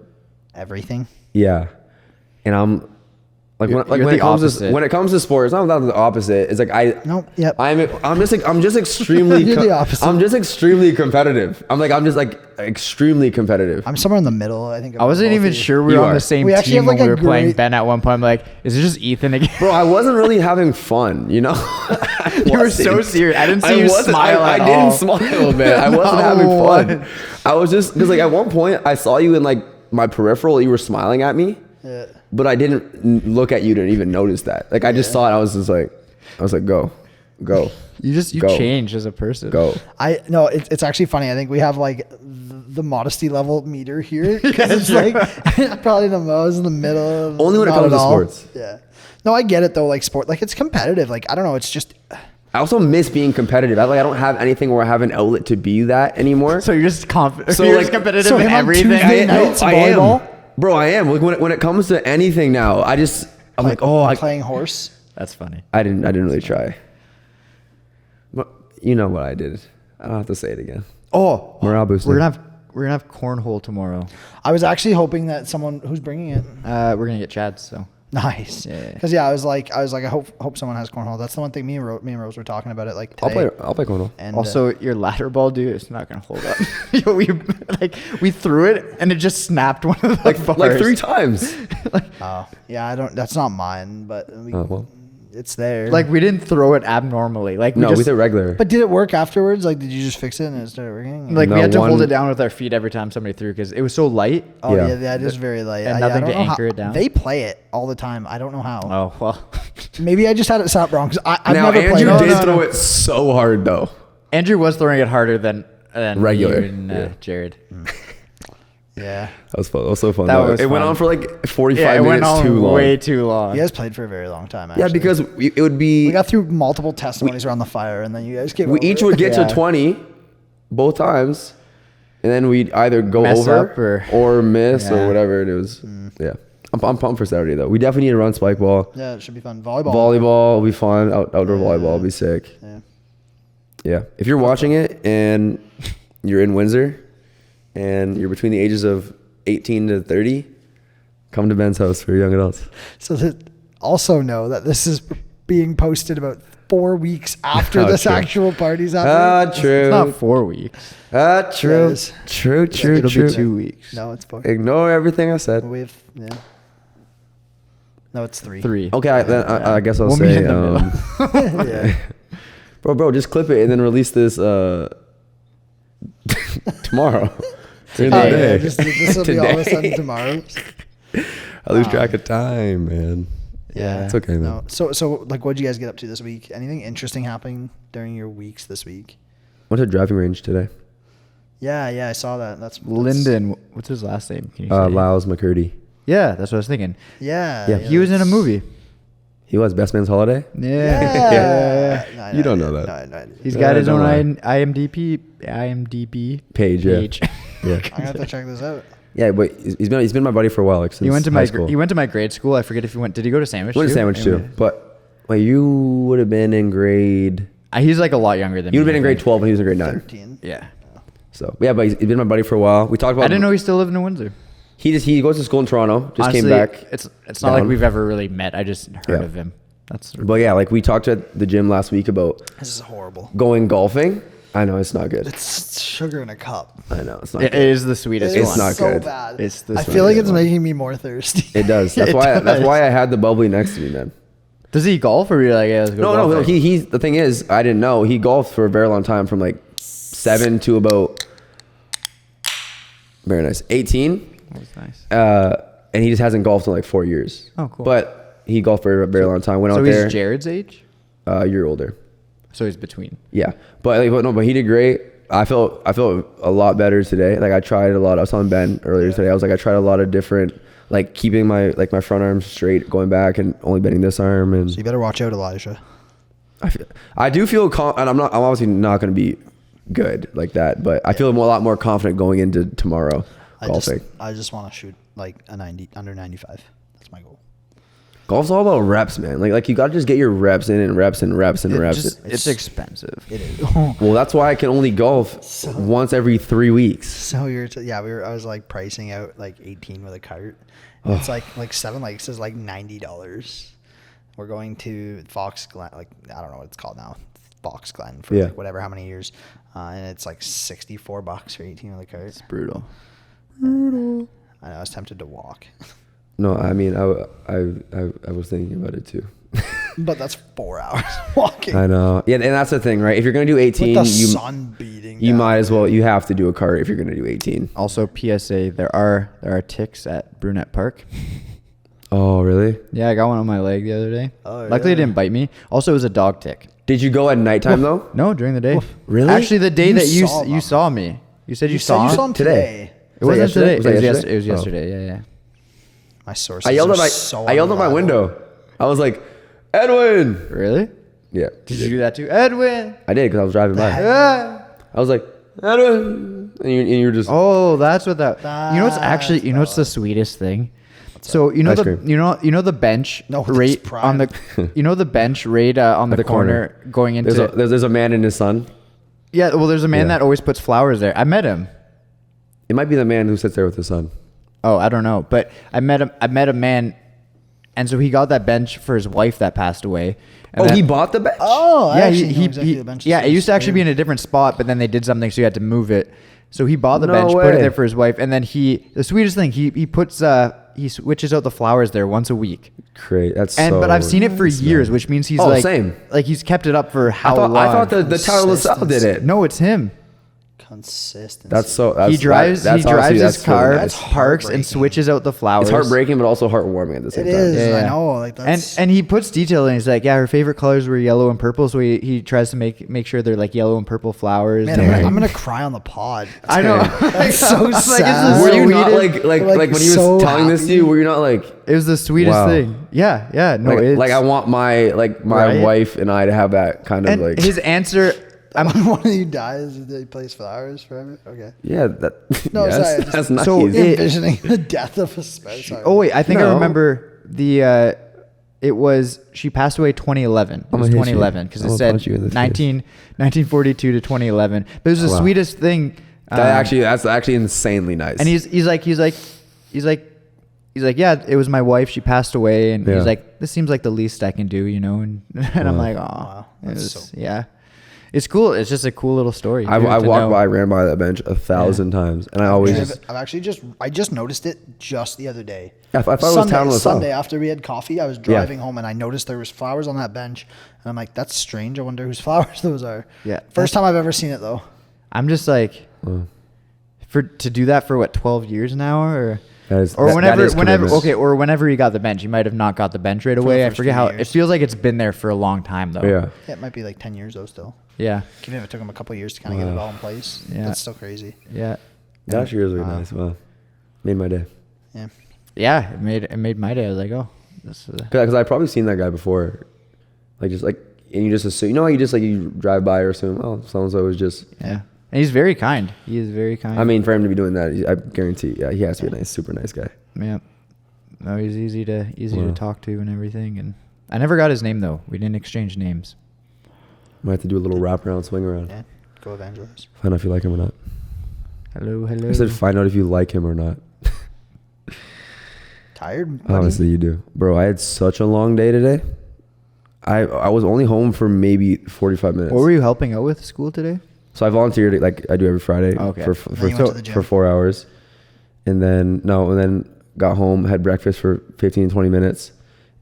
everything. yeah, and I'm like You're when the it comes to opposite. when it comes to sports, I'm not the opposite. It's like Nope. Yep. I'm just extremely You're the opposite. I'm just extremely competitive. I'm just like extremely competitive. I'm somewhere in the middle. I think. I wasn't even sure we You were on are. the same We actually team have, like, when we a were playing great- Ben at one point. I'm like, is it just Ethan again? Bro, I wasn't really having fun, you know? You were so serious. I didn't see you wasn't- smile I at didn't all. smile, man. I wasn't Not having fun. one. I was just, because like at one point I saw you in like my peripheral, you were smiling at me, Yeah. but I didn't look at you to even notice that. Like I just saw it. I was like, go. You Go. changed as a person. Go. I no, it's actually funny. I think we have like the modesty level meter here because it's like probably the most in the middle. Only when it not comes at to all. sports. Yeah. No, I get it though. Like sport, like it's competitive. Like I don't know. It's just I also miss being competitive. I don't have anything where I have an outlet to be that anymore. So you're just confident. So, you're like- just competitive so in him on everything. Tuesday no, nights, I am. volleyball? Bro, I am. Like when it comes to anything now, I'm like, oh, playing horse. That's funny. I didn't really try. But you know what I did. I don't have to say it again. Oh, Morale boosting. We're gonna have cornhole tomorrow. I was actually hoping that someone who's bringing it. We're gonna get Chad. So Nice. Yeah. Because I was like, I hope someone has cornhole. That's the one thing me and Rose were talking about it like today. I'll play cornhole. And also, your ladder ball, dude, it's not gonna hold up. Yo, we threw it and it just snapped one of the like bars. 3 times. yeah, I don't. That's not mine, but Well, it's there. Like we didn't throw it abnormally. Like we no, just, we did regular. but did it work afterwards? Like, did you just fix it and it started working? like we No, had to hold one- it down with our feet every time somebody threw because it was so light. Oh Yeah. yeah, it is very light. And I nothing don't to know how- anchor it down? They play it all the time. I don't know how. Oh well. Maybe I just had it set up wrong because I've now never Andrew played. did throw it so hard though. Andrew was throwing it harder than Regular, you and yeah. Jared. Yeah, That was fun. That was so fun. That though. was it went fun. on for like 45 Yeah, it went minutes on too long. way too long. you guys played for a very long time. Actually. Yeah, because it would be we got through multiple testimonies around the fire, and then you guys came. we over each it. would get Yeah. to 20 both times, and then we'd either go Mess over up or miss Yeah. or whatever. And it was yeah. I'm pumped for Saturday though. We definitely need to run spike ball. Yeah, it should be fun. Volleyball. Volleyball will be fun. Outdoor volleyball will be sick. Yeah. Yeah. If you're watching it and you're in Windsor and you're between the ages of 18 to 30, come to Ben's house for young adults. So that also know that this is being posted about 4 weeks after Oh, this true. actual party's happening. Ah, true. It's not 4 weeks. Yeah, True. it is. True. It'll be 2 weeks. No, it's 4. Ignore everything I said. We have No, it's 3. 3. Okay, then I guess I'll We'll meet say, in the middle. Yeah. bro, just clip it and then release this tomorrow. During the Oh, yeah, day. this will be all of a sudden Today. tomorrow. I lose track of time, man. Yeah, It's okay, man. No. So like, what'd you guys get up to this week? Anything interesting happening during your weeks this week? Went to driving range today. Yeah, I saw that. That's Lyndon, what's his last name? Can you say? Lyles McCurdy. Yeah, that's what I was thinking. Yeah, Yeah, He was in a that's- movie. He was Best Man's Holiday. Yeah. Yeah. No, You don't know that. No, He's Yeah, got his don't own lie. IMDb Page, yeah. page. Yeah. I'm gonna have to check this out. Yeah, but he's been my buddy for a while. Like since He went to high school. he went to my grade school. I forget if he went. Did he go to Sandwich? Went to Sandwich too. But wait, you would have been in grade. He's like a lot younger than me. You would have been in I grade think. 12 and he was in grade 9. 13. Yeah. So yeah, but he's been my buddy for a while. We talked about. I didn't know he still lived in Windsor. He goes to school in Toronto. Just Honestly, came back. It's not like down. we've ever really met. I just heard Yeah. of him. That's But yeah, like we talked at the gym last week about This is horrible. going golfing. I know it's not good. It's sugar in a cup. I know it's not. it good. is the sweetest It's one. not so good. bad. It's the I sweetest feel like it's one. making me more thirsty. It does. That's It why. That's does. why I had the bubbly next to me, man. Does he golf or are you like, yeah, let's go No. golfing? He's the thing is, I didn't know he golfed for a very long time, from like 7 to about very nice 18. That was nice. And he just hasn't golfed in like 4 years. Oh, cool. But he golfed for a very long time. Went So out he's there. Jared's age? A year older. So he's between. Yeah, but he did great. I felt a lot better today. Like I tried a lot. I was telling Ben earlier today. I was like I tried a lot of different, like keeping my front arm straight, going back, and only bending this arm. And So you better watch out, Elijah. I do feel and I'm obviously not going to be good like that, but I feel a lot more confident going into tomorrow golfing. I just want to shoot like a 90 under 95. That's my goal. Golf's all about reps, man. Like you got to just get your reps in and reps and reps and reps. It's expensive. It is. Well, that's why I can only golf once every 3 weeks. So I was like pricing out like 18 with a cart. It's like 7 lakes is like $90. We're going to Fox Glen, like I don't know what it's called now, Fox Glen for like whatever how many years, and it's like $64 for 18 with a cart. It's brutal. I know, I was tempted to walk. No, I mean I was thinking about it too. But that's 4 hours walking. I know. Yeah, and that's the thing, right? If you're gonna do 18, With the sun beating. you down. might as well. You have to do a cart if you're gonna do 18. Also, PSA: there are ticks at Brunette Park. Oh, really? Yeah, I got one on my leg the other day. Oh, Luckily, yeah. it didn't bite me. Also, it was a dog tick. Did you go at nighttime though? No, during the day. Really? Actually, the day You that you saw them. you saw me. You said you, said saw you him? saw him Today. today. It wasn't yesterday? today. Was that It was yesterday? yesterday. Yeah. My sources. I yelled are at my so I yelled at my unreliable. window. I was like, Edwin. Really? Yeah. Did you do that too, Edwin? I did because I was driving by. Ah. I was like, Edwin, and you were just. Oh, that's what that. You know what's actually? That's You know what's the sweetest thing? So you know Ice the cream. you know the bench No, that's right prime. on the you know the bench right on the corner going into There's a man and his son. yeah. Well, there's a man Yeah. that always puts flowers there. I met him. It might be the man who sits there with his son. Oh, I don't know, but I met him. I met a man, and so he got that bench for his wife that passed away. And Oh, then- he bought the bench. Oh, I yeah, actually know exactly he the bench. yeah. is. It used to actually be in Weird. a different spot, but then they did something, so he had to move it. So he bought the No bench, put way. it there for his wife, and then the sweetest thing, he puts he switches out the flowers there once a week. Great. That's But I've seen it for nice, years, man. which means he's Oh, like same. like he's kept it up for how I thought, long? I thought the Tower LaSalle did it. No, it's him. Consistency. That's so. That's, He drives That's he drives honestly- his that's car, really That's nice. parks, and heartbreaking. switches out the flowers. It's heartbreaking, but also heartwarming at the same It time. is. Yeah. I know. Like that's. And he puts detail in. He's like, yeah, her favorite colors were yellow and purple, so he tries to make sure they're like yellow and purple flowers. Man, And I'm gonna cry on the pod. I know. That's so I'm like, sad. it's Were the you not sweetest- like when he was so telling this to happy. you? Were you not like It was the sweetest Wow. thing. Yeah. No, like, it's, like I want my Right? wife and I to have that kind of and like his answer. When one of you dies, he plays flowers forever. Okay. yeah that No, yes, sorry, I just- that's nice. So Envisioning the death of a spouse. Sorry. Oh wait, I think I No. remember the. It was she passed away 2011. It I'm was gonna hit you. 2011 because I'm it gonna said punch you in the face. 1942 to 2011. But it was the Wow. sweetest thing. That's actually insanely nice. And he's like, yeah, it was my wife. She passed away, and Yeah. he's like, this seems like the least I can do, you know. And I'm Wow. like, oh, Wow, that's yeah, it's cool. It's just a cool little story. I to walked know. by, ran by that bench 1,000 times, and I always I've actually I just noticed it just the other day. I thought it was Town LaSalle. Sunday after we had coffee, I was driving home and I noticed there was flowers on that bench, and I'm like, that's strange. I wonder whose flowers those are. Yeah. First time I've ever seen it though. I'm just like, to do that for what 12 years now, or That is- or that- whenever that is commitment. or whenever he got the bench, he might have not got the bench right away. I first forget few how years. it feels like it's been there for a long time though. yeah. Yeah, it might be like 10 years though still. Yeah. Even if it took him a couple years to kind of get it all in place, Yeah. that's still crazy. Yeah. That actually is really nice. Wow, made my day. Yeah. Yeah. It made my day. I was like, oh, this is Because I've probably seen that guy before, and you just assume, how you just you drive by or assume, oh, so and so was just. yeah. And he's very kind. He is very kind. I mean, for him to be doing that, I guarantee, he has to be a nice, super nice guy. yeah. No, he's easy to Wow. talk to and everything. And I never got his name though. We didn't exchange names. Might have to do a little wrap around, swing around, Yeah. Go evangelize. find out if you like him or not. Hello. I said find out if you like him or not. Tired? buddy? Honestly, you do, bro. I had such a long day today. I was only home for maybe 45 minutes. What were you helping out with school today? So I volunteered like I do every Friday Okay. for Then you went to the gym. for 4 hours, and then got home, had breakfast for 15 20 minutes,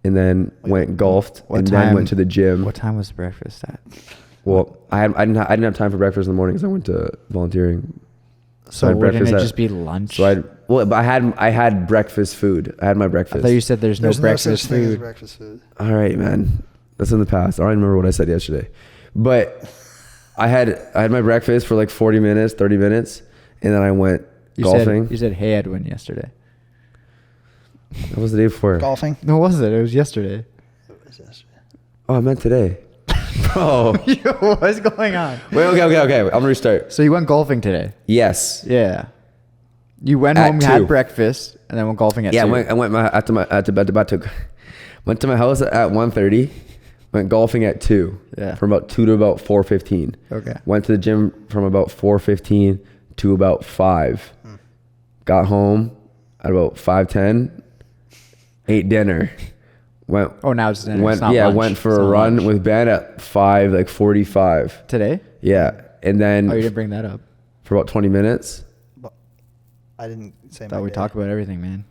and then went golfed, What and time? then went to the gym. What time was breakfast at? Well, I didn't have time for breakfast in the morning because I went to volunteering. So I had wouldn't it breakfast just be lunch? but I had breakfast food. I had my I breakfast. thought you said there's no such breakfast thing as food. breakfast food. All right, man. That's in the past. I don't remember what I said yesterday. But I had my breakfast for like 40 minutes, 30 minutes, and then I went golfing. You said, hey, Edwin, yesterday. That was the day before. Golfing. No, was it? It was yesterday. Oh, I meant today. Bro. What's going on? Wait, okay. I'm gonna restart. So you went golfing today? Yes. Yeah. You went At home, 2. had breakfast, and then went golfing at 2. I went went to my house at 1:30. Went golfing at 2. Yeah. From about 2 to about 4:15. Okay. Went to the gym from about 4:15 to about 5. Got home at about 5:10. Ate dinner. Went. Oh, now it's dinner. Went. It's not Yeah. lunch. Went for It's a not run lunch. with Ben at 5:45. Today? Yeah. And then Oh, you didn't bring that up. for about 20 minutes. I didn't say. Thought we talk about everything, man.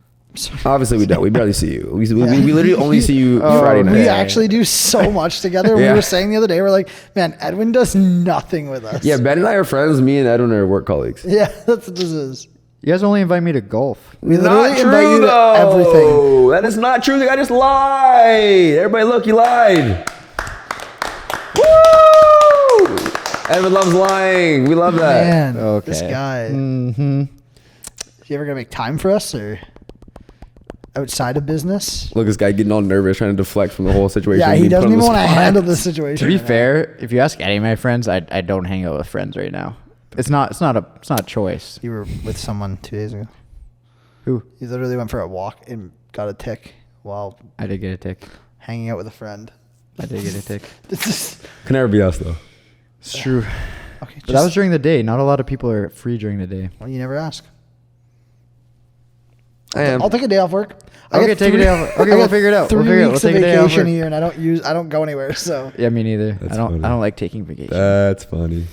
Obviously we don't. We barely see you. We literally only see you Friday night. We actually do so much together. Yeah. We were saying the other day, we're like, man, Edwin does nothing with us. Yeah, Ben and I are friends. Me and Edwin are work colleagues. Yeah, that's what this is. You guys only invite me to golf. We literally Not invite true you to though. everything. That is not true. The guy just lied. Everybody, look, he lied. Woo! Edwin loves lying. We love that. Man, Okay. this guy. Mm-hmm. You ever gonna make time for us or outside of business? Look, this guy getting all nervous, trying to deflect from the whole situation. Yeah, he being put doesn't on the even want to spot. handle the situation. To be right now. fair, if you ask any of my friends, I don't hang out with friends right now. It's not a choice. You were with someone 2 days ago. Who? You literally went for a walk and got a tick while I did get a tick. hanging out with a friend. I did get a tick. This is Can never be us though. It's true. okay. But that was during the day. Not a lot of people are free during the day. well, you never ask. I am. I'll take a day off work. Okay, get take a day off. Okay, I we'll get figure it out. 3 We'll figure it out. weeks We'll of take a day off vacation work. a year, and I don't go anywhere. So Yeah, me neither. That's I funny. don't like taking vacation. That's funny.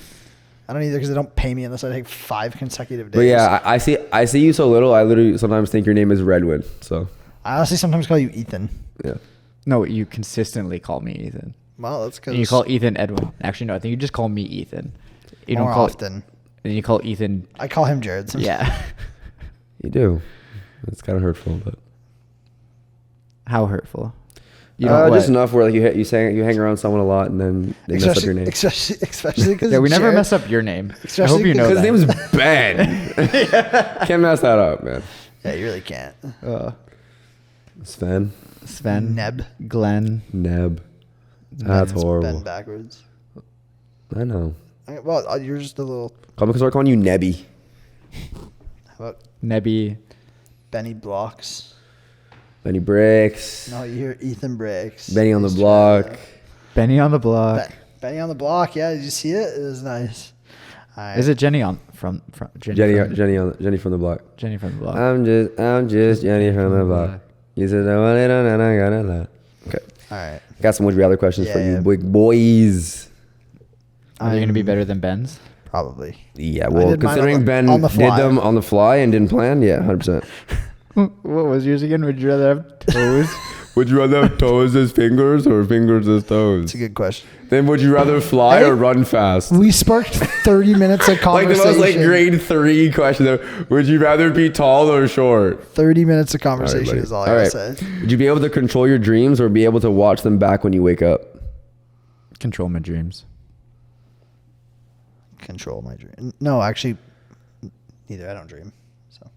I don't either because they don't pay me unless I take 5 consecutive days. But yeah, I see you so little. I literally sometimes think your name is Redwood. So I honestly sometimes call you Ethan. yeah. No, you consistently call me Ethan. Well, that's because And you call Ethan Edwin. Actually, no, I think you just call me Ethan. You more don't call often. Then you call Ethan. I call him Jared. Sometimes. Yeah. You do. It's kind of hurtful, but How hurtful? You don't just what? enough where like you hang around someone a lot and then they mess up your name. Especially because Yeah, we never mess up your name. I hope Especially you know Because his that. name's Ben. Can't mess that up, man. Yeah, you really can't. Sven. Sven. Neb. Glenn. Neb. That's Ben's horrible. Ben backwards. I know. Well, you're just a little. Start calling you Nebby. How about Nebby. Benny Blocks? Benny Bricks. No, you hear Ethan Bricks. Benny on the He's block. trying to- Benny on the block. Benny on the block. Yeah, did you see it? It was nice. All right. Is it Jenny on from Jenny Jenny from the block. Jenny from the block? I'm just Jenny from the block. You said I want it on and I got it. Okay. All right. Got some would you rather questions for Yeah. you big boys. Are they going to be better than Ben's? Probably. Yeah, I well, did mine considering Ben on the did fly. them on the fly and didn't plan, yeah, 100%. What was yours again? Would you rather have toes? Would you rather have toes as fingers or fingers as It's toes? a good question. Then would you rather fly Hey, or run fast? We sparked 30 minutes of Like the conversation. most like grade 3 question. Would you rather be tall or short? 30 minutes of conversation buddy. is all I All gotta right. say. Would you be able to control your dreams or be able to watch them back when you wake up? Control my dreams. Control my dream. No, actually, neither. I don't dream. So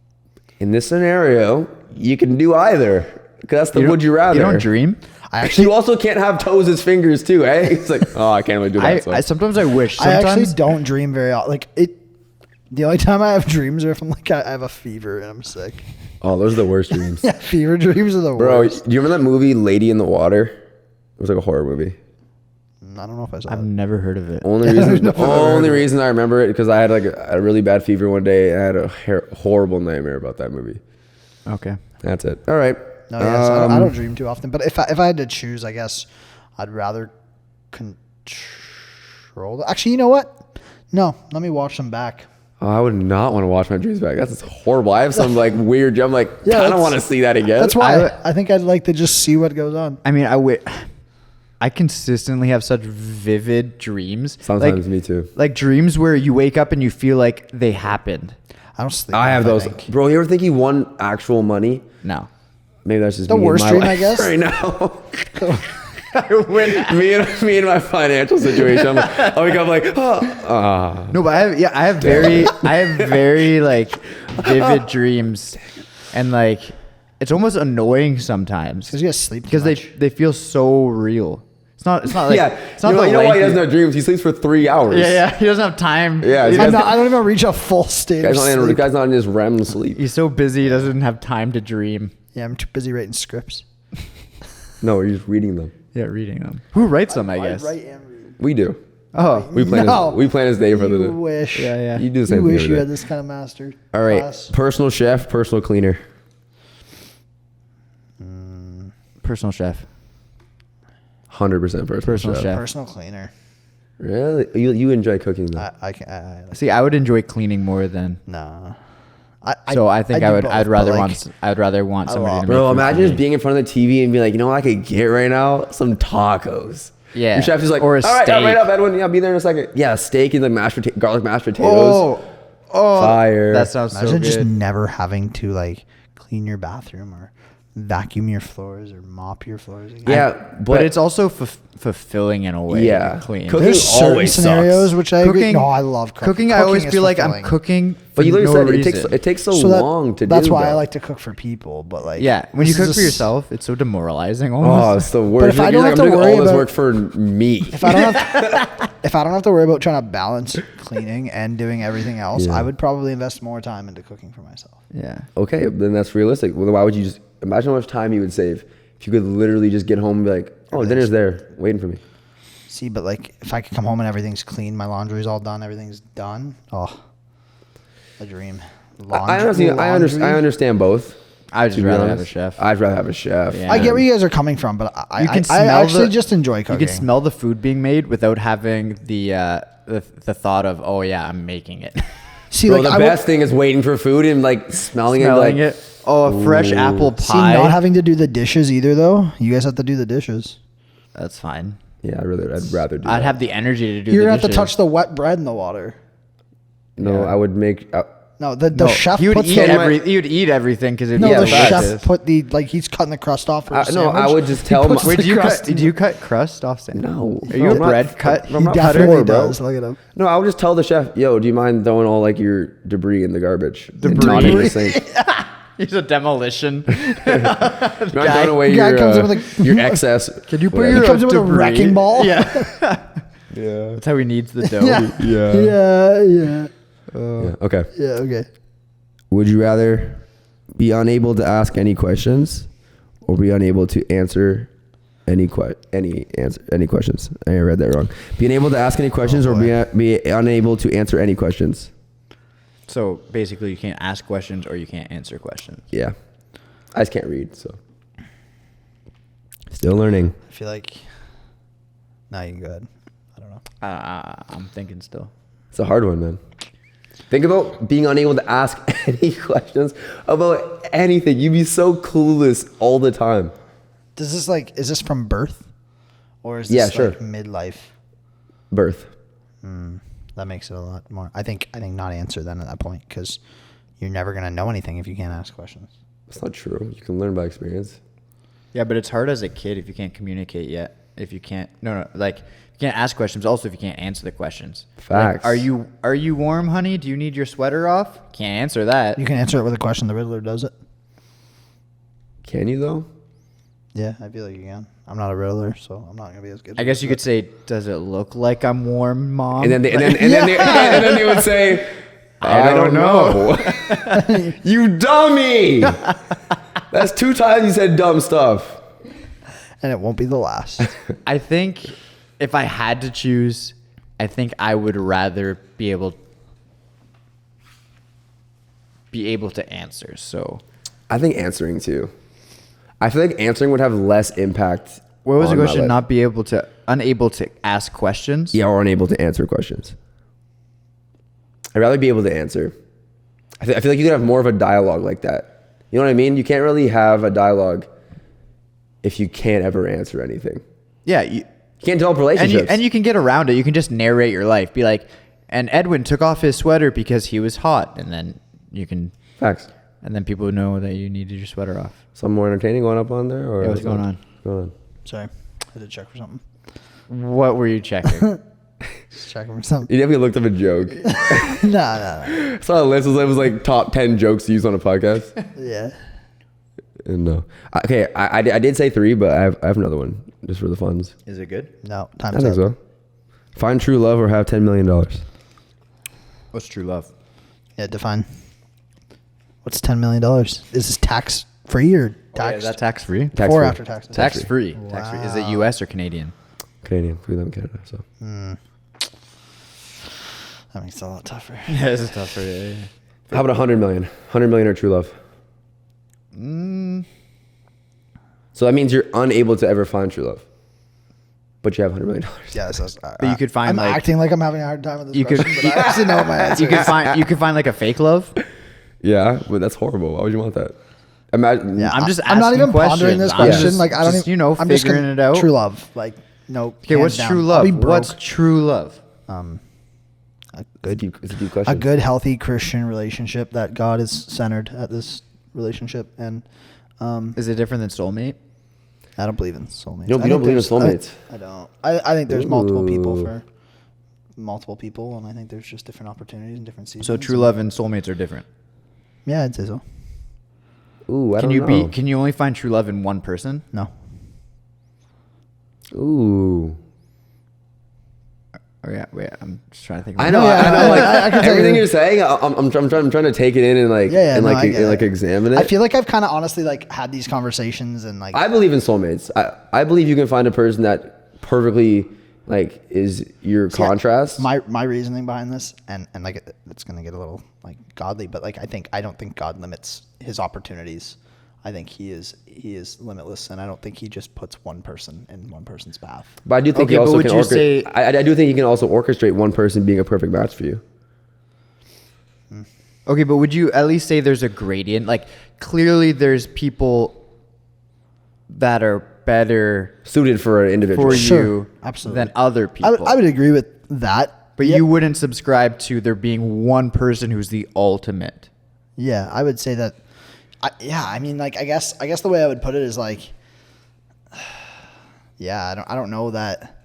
In this scenario, you can do either. 'Cause that's the don't- would you rather. You don't dream? I actually, You also can't have toes as fingers too, eh? It's like, oh, I can't really do that. I sometimes I wish. I Sometimes actually don't dream very often. Like it. The only time I have dreams are if I'm like I have a fever and I'm sick. Oh, those are the worst dreams. Yeah, fever dreams are the Bro, worst. do you remember that movie Lady in the Water? It was like a horror movie. I don't know if I saw I've it. never heard of it. Only Yeah, reason, no, the only reason I remember it because I had like a really bad fever one day and I had a horrible nightmare about that movie. Okay. That's it. All right. No, yes, I don't dream too often. But if I had to choose, I guess I'd rather control. Actually, you know what? No, let me watch them back. Oh, I would not want to watch my dreams back. That's horrible. I have some like weird. I'm like, I don't that's- want to see that again. That's why I think I'd like to just see what goes on. I mean, I consistently have such vivid dreams. Sometimes me too. Like dreams where you wake up and you feel like they happened. I don't sleep. I have enough, those. think. Bro, you ever think you won actual money? No. Maybe that's just The me in worst my dream, I life guess? right now. me and my financial situation. I'm like, I wake up like, oh. No, but I have very like vivid dreams, and like it's almost annoying sometimes Because you guys sleep too because much. they feel so real. It's not like Yeah, it's not you know why he lengthy- doesn't have dreams? He sleeps for 3 hours. Yeah, he doesn't have time. Yeah, He's, he doesn't- I don't even reach a full state of The sleep. guy's not in his REM sleep. he's so busy he doesn't have time to dream. Yeah, I'm too busy writing scripts. No, you're just reading them. Yeah, reading them. Who writes them? I guess. write and read. We do. Oh, We plan. No. We plan his day for You the. wish. yeah. You do the same You thing. wish every you day. had this kind of master. All right, class. personal chef, personal cleaner. Personal chef. 100% Personal chef. Personal cleaner. Really? You enjoy cooking though? I can. See, I would enjoy cleaning more than. Nah. So I think do I would. both, I'd rather but, want. I'd rather want somebody to make Bro, food imagine for just me. being in front of the TV and being like, you know what I could get right now? Some tacos. Yeah. Your chef is like, Or a all right, steak. right up, Edwin. Yeah, I'll be there in a second. Yeah, steak and the garlic mashed potatoes. Oh, Fire. that sounds Imagine so just good. never having to like clean your bathroom or vacuum your floors or mop your floors again. Yeah, But it's also fulfilling in a way. Yeah. Clean. Cooking There's certain always scenarios sucks. which I agree. Cooking- No, I love cooking. Cooking, I always is feel like I'm fulfilling. cooking. For But you literally no said reason. it takes so So long to that's do. why I though. like to cook for people. But like, Yeah, when you this is cook a for s- yourself, it's so demoralizing. Oh, Almost. it's the worst. if I You're don't like, have I'm to doing worry all this about- work for me. if I don't have to worry about trying to balance cleaning and doing everything else, Yeah. I would probably invest more time into cooking for myself. Yeah. Okay, then that's realistic. Well, why would you just imagine how much time you would save if you could literally just get home and be like, oh, dinner's there waiting for me. See, but like if I could come home and everything's clean, my laundry's all done, everything's done. Oh, a dream. I understand both. I'd to just be rather have a honest. chef. I'd rather have a chef. Yeah. I get where you guys are coming from, but I You can I smell actually the- just enjoy cooking. You can smell the food being made without having the thought of, oh yeah, I'm making it. See, Bro, like the I best thing is waiting for food and like smelling Smelling it. Like, it. Oh, a fresh Ooh. apple see pie. not having to do the dishes either though. You guys have to do the dishes. That's fine. Yeah, I'd rather do I'd that. have the energy to do. You're the gonna have to dishes. touch the wet bread in the water. No, Yeah. I would make. No, the No, chef he would puts eat the He would eat everything because it'd no, be Yeah, the facts. chef put the like he's cutting the crust off for a no, sandwich. I would just He tell puts my- Wait, the do you crust cut? in Do you cut crust off sandwich? No. Are you I'm a not- bread cut? I'm He not definitely poor, bro. does. Look at him. No, I would just tell the chef, yo, do you mind throwing all like your debris in the garbage? Debris? Not in the sink. He's a demolition. You're not throwing away guy your, comes in with your excess. Can you put whatever. your He comes in with a debris- wrecking ball. Yeah. Yeah. That's how he kneads the dough. Yeah. Yeah. Okay. Yeah. Okay. Would you rather be unable to ask any questions or be unable to answer any questions? I read that wrong. Being able to ask any questions or be unable to answer any questions. So basically, you can't ask questions or you can't answer questions. Yeah. I just can't read, so. Still learning. I feel like. Nah, you can go ahead. I don't know. I'm thinking still. It's a hard one, man. Think about being unable to ask any questions about anything. You'd be so clueless all the time. Does this like is this from birth, or is this Yeah, sure. like midlife? Birth. That makes it a lot more. I think not answer then at that point because you're never gonna know anything if you can't ask questions. That's not true. You can learn by experience. Yeah, but it's hard as a kid if you can't communicate yet. If you can't, like you can't ask questions. Also, if you can't answer the questions. Facts. Like, are you warm, honey? Do you need your sweater off? Can't answer that. You can answer it with a question. The Riddler does it. Can you, though? Yeah, I feel like you can. I'm not a Riddler, so I'm not gonna be as good. I guess you could say, "Does it look like I'm warm, mom?" And then they would say, I don't know. You dummy! That's 2 times you said dumb stuff. and it won't be the last. I think if I had to choose, I think I would rather be able to answer. So, I think answering too. I feel like answering would have less impact. what was the on my question? life. Not be able to, unable to ask questions. Yeah, or unable to answer questions. I'd rather be able to answer. I feel like you could have more of a dialogue like that. You know what I mean? You can't really have a dialogue if you can't ever answer anything. Yeah, You can't develop and relationships. you can get around it. You can just narrate your life. Be like, and Edwin took off his sweater because he was hot, and then you can, Facts. and then people know that you needed your sweater off. Something more entertaining going up on there? Or Yeah, what's going on? Go on. Sorry, I had to check for something. What were you checking? Just checking for something. You definitely looked up a joke. No. I saw a list. It was like top 10 jokes to use on a podcast. Yeah. And no. Okay, I did say 3, but I have another one just for the funds. Is it good? No. I Time's think up. so. Find true love or have $10 million. What's true love? Yeah. Define. What's $10 million? Is this tax free or tax? Is that tax free? Tax Before or free. after tax? Tax free. Tax free. Is it Wow. U.S. or Canadian? Canadian. We live in Canada, so. That makes it a lot tougher. Yeah, this is tough for you. How about 100 million? 100 million or true love? So that means you're unable to ever find true love. But you have $100 million. Yeah. But you could find I'm like acting like I'm having a hard time with this you could- question, but I actually know what my answer you could is. find like a fake love. Yeah, but that's horrible. Why would you want that? Imagine. Yeah, I'm just I'm not asking even pondering this questions. I'm question. just- Like I don't just, even, you know, I'm just figuring gonna- it out. True love, like no. Okay, what's hands true down. love? I'll be broke. What's true love? It's a deep question. A good, healthy Christian relationship that God is centered at this relationship, and Is it different than soulmate? I don't believe in soulmates. You don't believe in soulmates? I don't. I think there's multiple people Ooh. for multiple people, and I think there's just different opportunities and different seasons. So true love and soulmates are different. Yeah, I'd say so. Ooh, I Can don't you know. can you only find true love in one person? No. Ooh. Oh yeah, wait. I'm just trying to think. I know. No, yeah, I know. no, Like I can tell everything you. you're saying, I'm trying to take it in and like Yeah, yeah, and no, like I get and, like it. examine it. I feel like I've kind of honestly like had these conversations and like I believe in soulmates. I believe you can find a person that perfectly like is your See, contrast. My reasoning behind this, and like it's gonna get a little like godly, but like I don't think God limits his opportunities. I think he is limitless, and I don't think he just puts one person in one person's path. But I do think Okay, he but also would can you say- I do think he can also orchestrate one person being a perfect match for you. Okay, but would you at least say there's a gradient? Like clearly, there's people that are better Suited for an individual. for Sure, you absolutely. than other people. I would agree with that. But Yeah. you wouldn't subscribe to there being one person who's the ultimate. Yeah, I would say that. I mean, like, I guess the way I would put it is like, yeah, I don't know that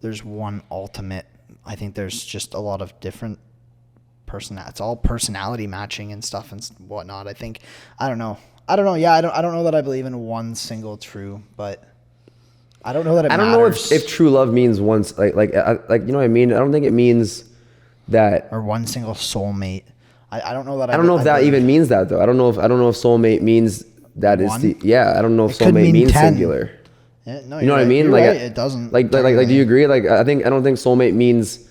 there's one ultimate. I think there's just a lot of different it's all personality matching and stuff and whatnot. I think, I don't know. Yeah, I don't know that I believe in one single true, but I don't know that it I don't matters. know if true love means once like you know what I mean. I don't think it means that. or one single soulmate. I don't know that. I don't know if that even means that though. I don't know if soulmate means that is One? the yeah. I don't know if It could soulmate mean means 10. singular. Yeah, no, You know what I mean? You're Like right, it doesn't. Like do you agree? Like I don't think soulmate means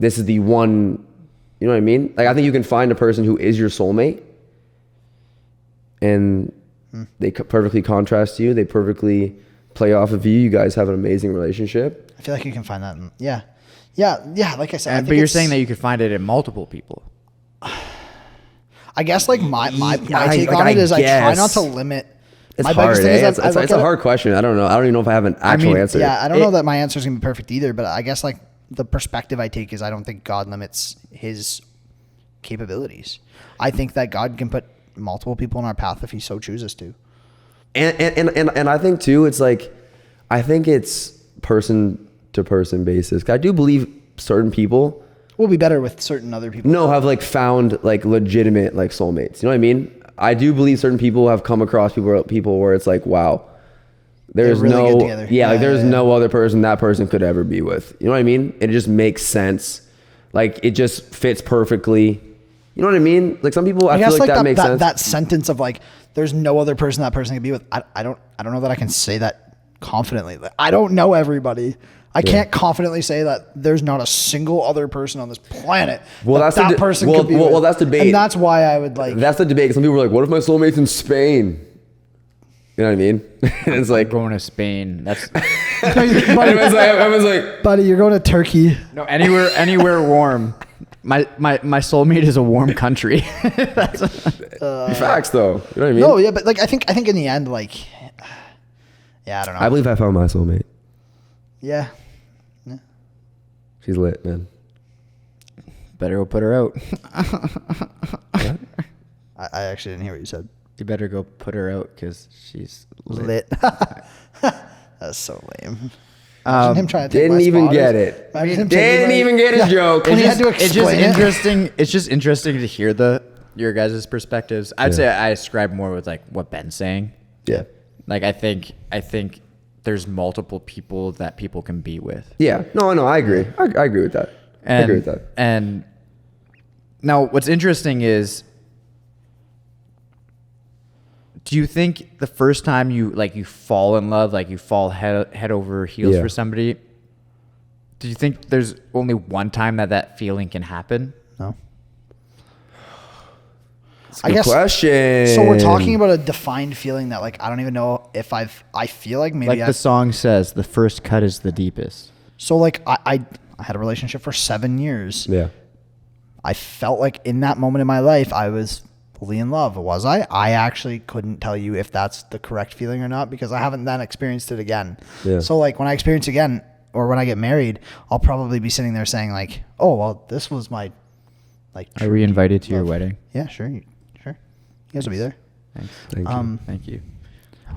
this is the one. You know what I mean? Like I think you can find a person who is your soulmate, and they perfectly contrast you. They perfectly play off of you. You guys have an amazing relationship. I feel like you can find that. Yeah. Like I said, I think But you're it's- saying that you could find it in multiple people. I guess like my take like, on I it is I try guess. not to limit. It's my hard. biggest thing is that I look It's a at hard question. I don't know. I don't even know if I have an actual mean, answer. Yeah, I don't know that my answer is gonna be perfect either, but I guess like the perspective I take is I don't think God limits his capabilities. I think that God can put multiple people in our path if he so chooses to. And I think too, it's like I think it's person to person basis. I do believe certain people We'll be better with certain other people. have like found like legitimate like soulmates. You know what I mean? I do believe certain people have come across people where it's like, wow, there's really no good together. yeah, like Yeah, there's yeah. no other person that person could ever be with. You know what I mean? It just makes sense. Like it just fits perfectly. You know what I mean? Like some people, I feel like that makes sense. That sentence of like, there's no other person that person can be with. I don't know that I can say that confidently. Like, I don't know everybody. I can't confidently say that there's not a single other person on this planet Well, that's that the person well, could be well, with. well, that's debate. And that's why I would like. That's the debate. Some people are like, what if my soulmate's in Spain? You know what I mean? And it's like, Going to Spain. That's everyone's like, buddy, you're going to Turkey. no anywhere warm. My soulmate is a warm country. facts though. You know what I mean? No, yeah, but like I think in the end, like, Yeah, I don't know. I believe I found my soulmate. Yeah. She's lit, man. Better go put her out. I actually didn't hear what you said. You better go put her out because she's lit. That's so lame. Imagine him trying to take Didn't my even spot. get it. Imagine him Didn't taking my- even get his joke. When he had to It's just explain it. interesting. It's just interesting to hear your guys' perspectives. I'd say I ascribe more with like what Ben's saying. Yeah. Like I think there's multiple people that people can be with. Yeah. No, I agree. I agree with that. I agree with that. And now what's interesting is, do you think the first time you fall in love, like you fall head over heels Yeah. for somebody, do you think there's only one time that feeling can happen? No. Good question. So we're talking about a defined feeling that like I don't even know if I feel like maybe Like the song says, the first cut is the deepest. So like I had a relationship for 7 years. Yeah. I felt like in that moment in my life I was fully in love. Was I? I actually couldn't tell you if that's the correct feeling or not because I haven't then experienced it again. Yeah. So like when I experience it again or when I get married, I'll probably be sitting there saying like, oh well, this was my like. Are we invited to your wedding? Yeah, sure. You guys will be there. Thanks. Thank you. Thank you.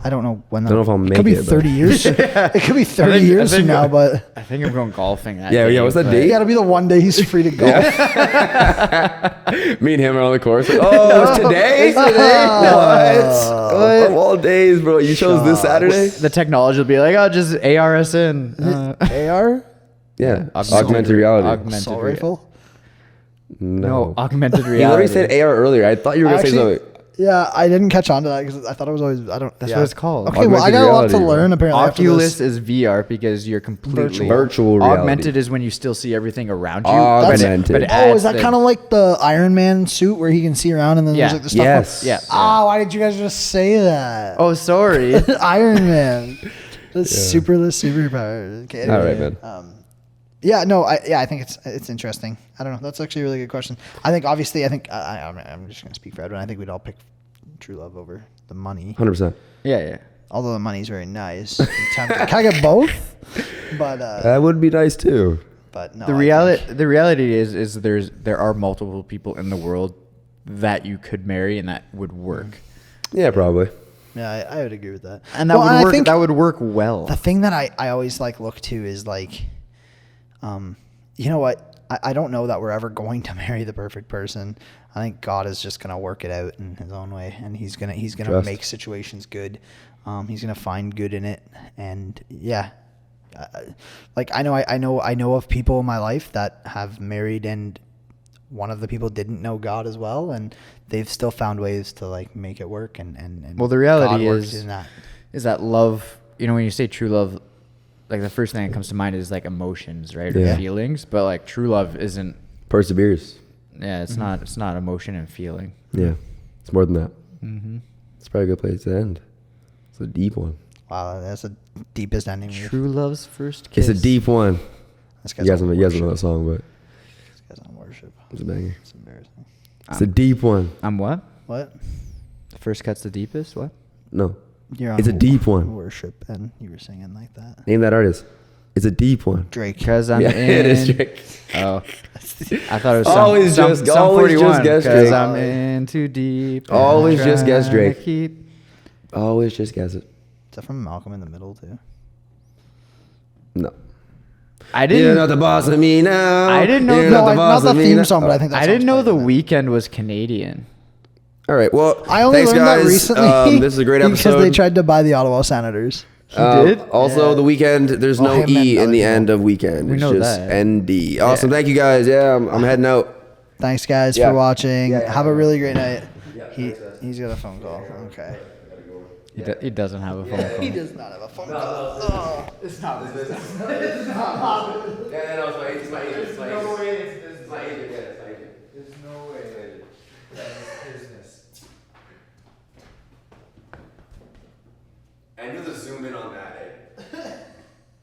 I don't know when. Don't know if I'll make could be it, but- 30 years. It could be 30 years from now, but I think I'm going golfing that Yeah, day, yeah, what's that but- date? yeah, it'll be the one day he's free to golf. Me and him are on the course. Like, oh, it's today? What? Of all days, bro. You chose this Saturday? The technology will be like, oh, just ARSN. AR? Yeah. Augmented reality. Augmented Assault rea- rifle? No, augmented He reality. literally said AR earlier. I thought you were going to say Actually, something. yeah, I didn't catch on to that because I thought it was always, I don't. That's yeah. what it's called. Okay, well, I Augmented got a lot to reality, bro. learn apparently. after Oculus this. is VR because you're completely Virtual reality. Augmented is when you still see everything around you. Augmented. But it Oh, adds is that the- kind of like the Iron Man suit where he can see around and then Yeah. there's like the stuff? Yes. Yeah. Oh, why did you guys just say that? Oh, sorry. Iron Man. The superpower. Okay, All anyway. right, man. Yeah, no, I think it's interesting. I don't know. That's actually a really good question. I think obviously, I'm just gonna speak for Edwin. I think we'd all pick true love over the money. 100%. Yeah. Although the money's very nice. I'm tempted. Can I get both? But That would be nice, too. but no. The I think- reality is there are multiple people in the world that you could marry and that would work. Yeah, probably. Yeah, I would agree with that. And that Well, would I work. think That would work well. the thing that I always like look to is like, you know what? I don't know that we're ever going to marry the perfect person. I think God is just gonna work it out in His own way, and He's gonna Trust. make situations good. He's gonna find good in it, and yeah, like I know of people in my life that have married and one of the people didn't know God as well, and they've still found ways to like make it work. And Well, the reality God works is in that. love. You know, when you say true love, like the first thing that comes to mind is like emotions, right? Yeah. Or feelings. But like true love isn't. Perseveres. Yeah, it's not. It's not emotion and feeling. Yeah. It's more than that. Mm-hmm. It's probably a good place to end. It's a deep one. Wow, that's the deepest ending. True love's first kiss. It's a deep one. This You guy's guys on know worship. that song, but This guy's on worship. it's a banger. It's embarrassing. It's a deep one. I'm what? What? The first cut's the deepest. What? No. You're on It's a deep one. worship, and you were singing like that. Name that artist. It's a deep one. Drake. Because I'm Yeah, in. it is Drake. Oh, I thought it was Always just guess 41. Drake. Because I'm in too deep. and Always I'm just guess trying to Drake. Keep. Always just guess it. Is that from Malcolm in the Middle too? No. I You're didn't. not the boss of me now. I didn't know- You're No, not the boss not of the me theme now. song, but I think that I didn't song's know the playing in it. weekend was Canadian. All right. Well, I only thanks, learned guys. that recently. This is a great because episode. they tried to buy the Ottawa Senators. did? Also, Yeah. the weekend. There's Oh, no him and E in other the people. end of weekend. We It's know just that. ND. Awesome. Yeah. Thank you guys. Yeah, I'm heading out. Thanks, guys, Yeah. for watching. Yeah, Have a really great night. Yeah, He thanks, guys. he's got a phone call. Okay. He doesn't have a phone call. He does not have a phone call. Oh. Yeah, no, it's my agent. It's my agent. It's my agent. Yeah, it's my agent. There's no way. That's business. And you'll just zoom in on that, eh?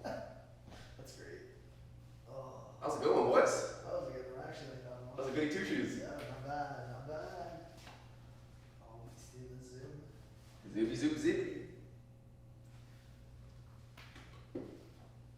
That's great. Oh, That was a good one, boys. that was a good one. Actually, like that one. That was a goody two shoes. Yeah, not bad, not bad. Oh, let's do the zoom. Zoopy, zoop, zippity.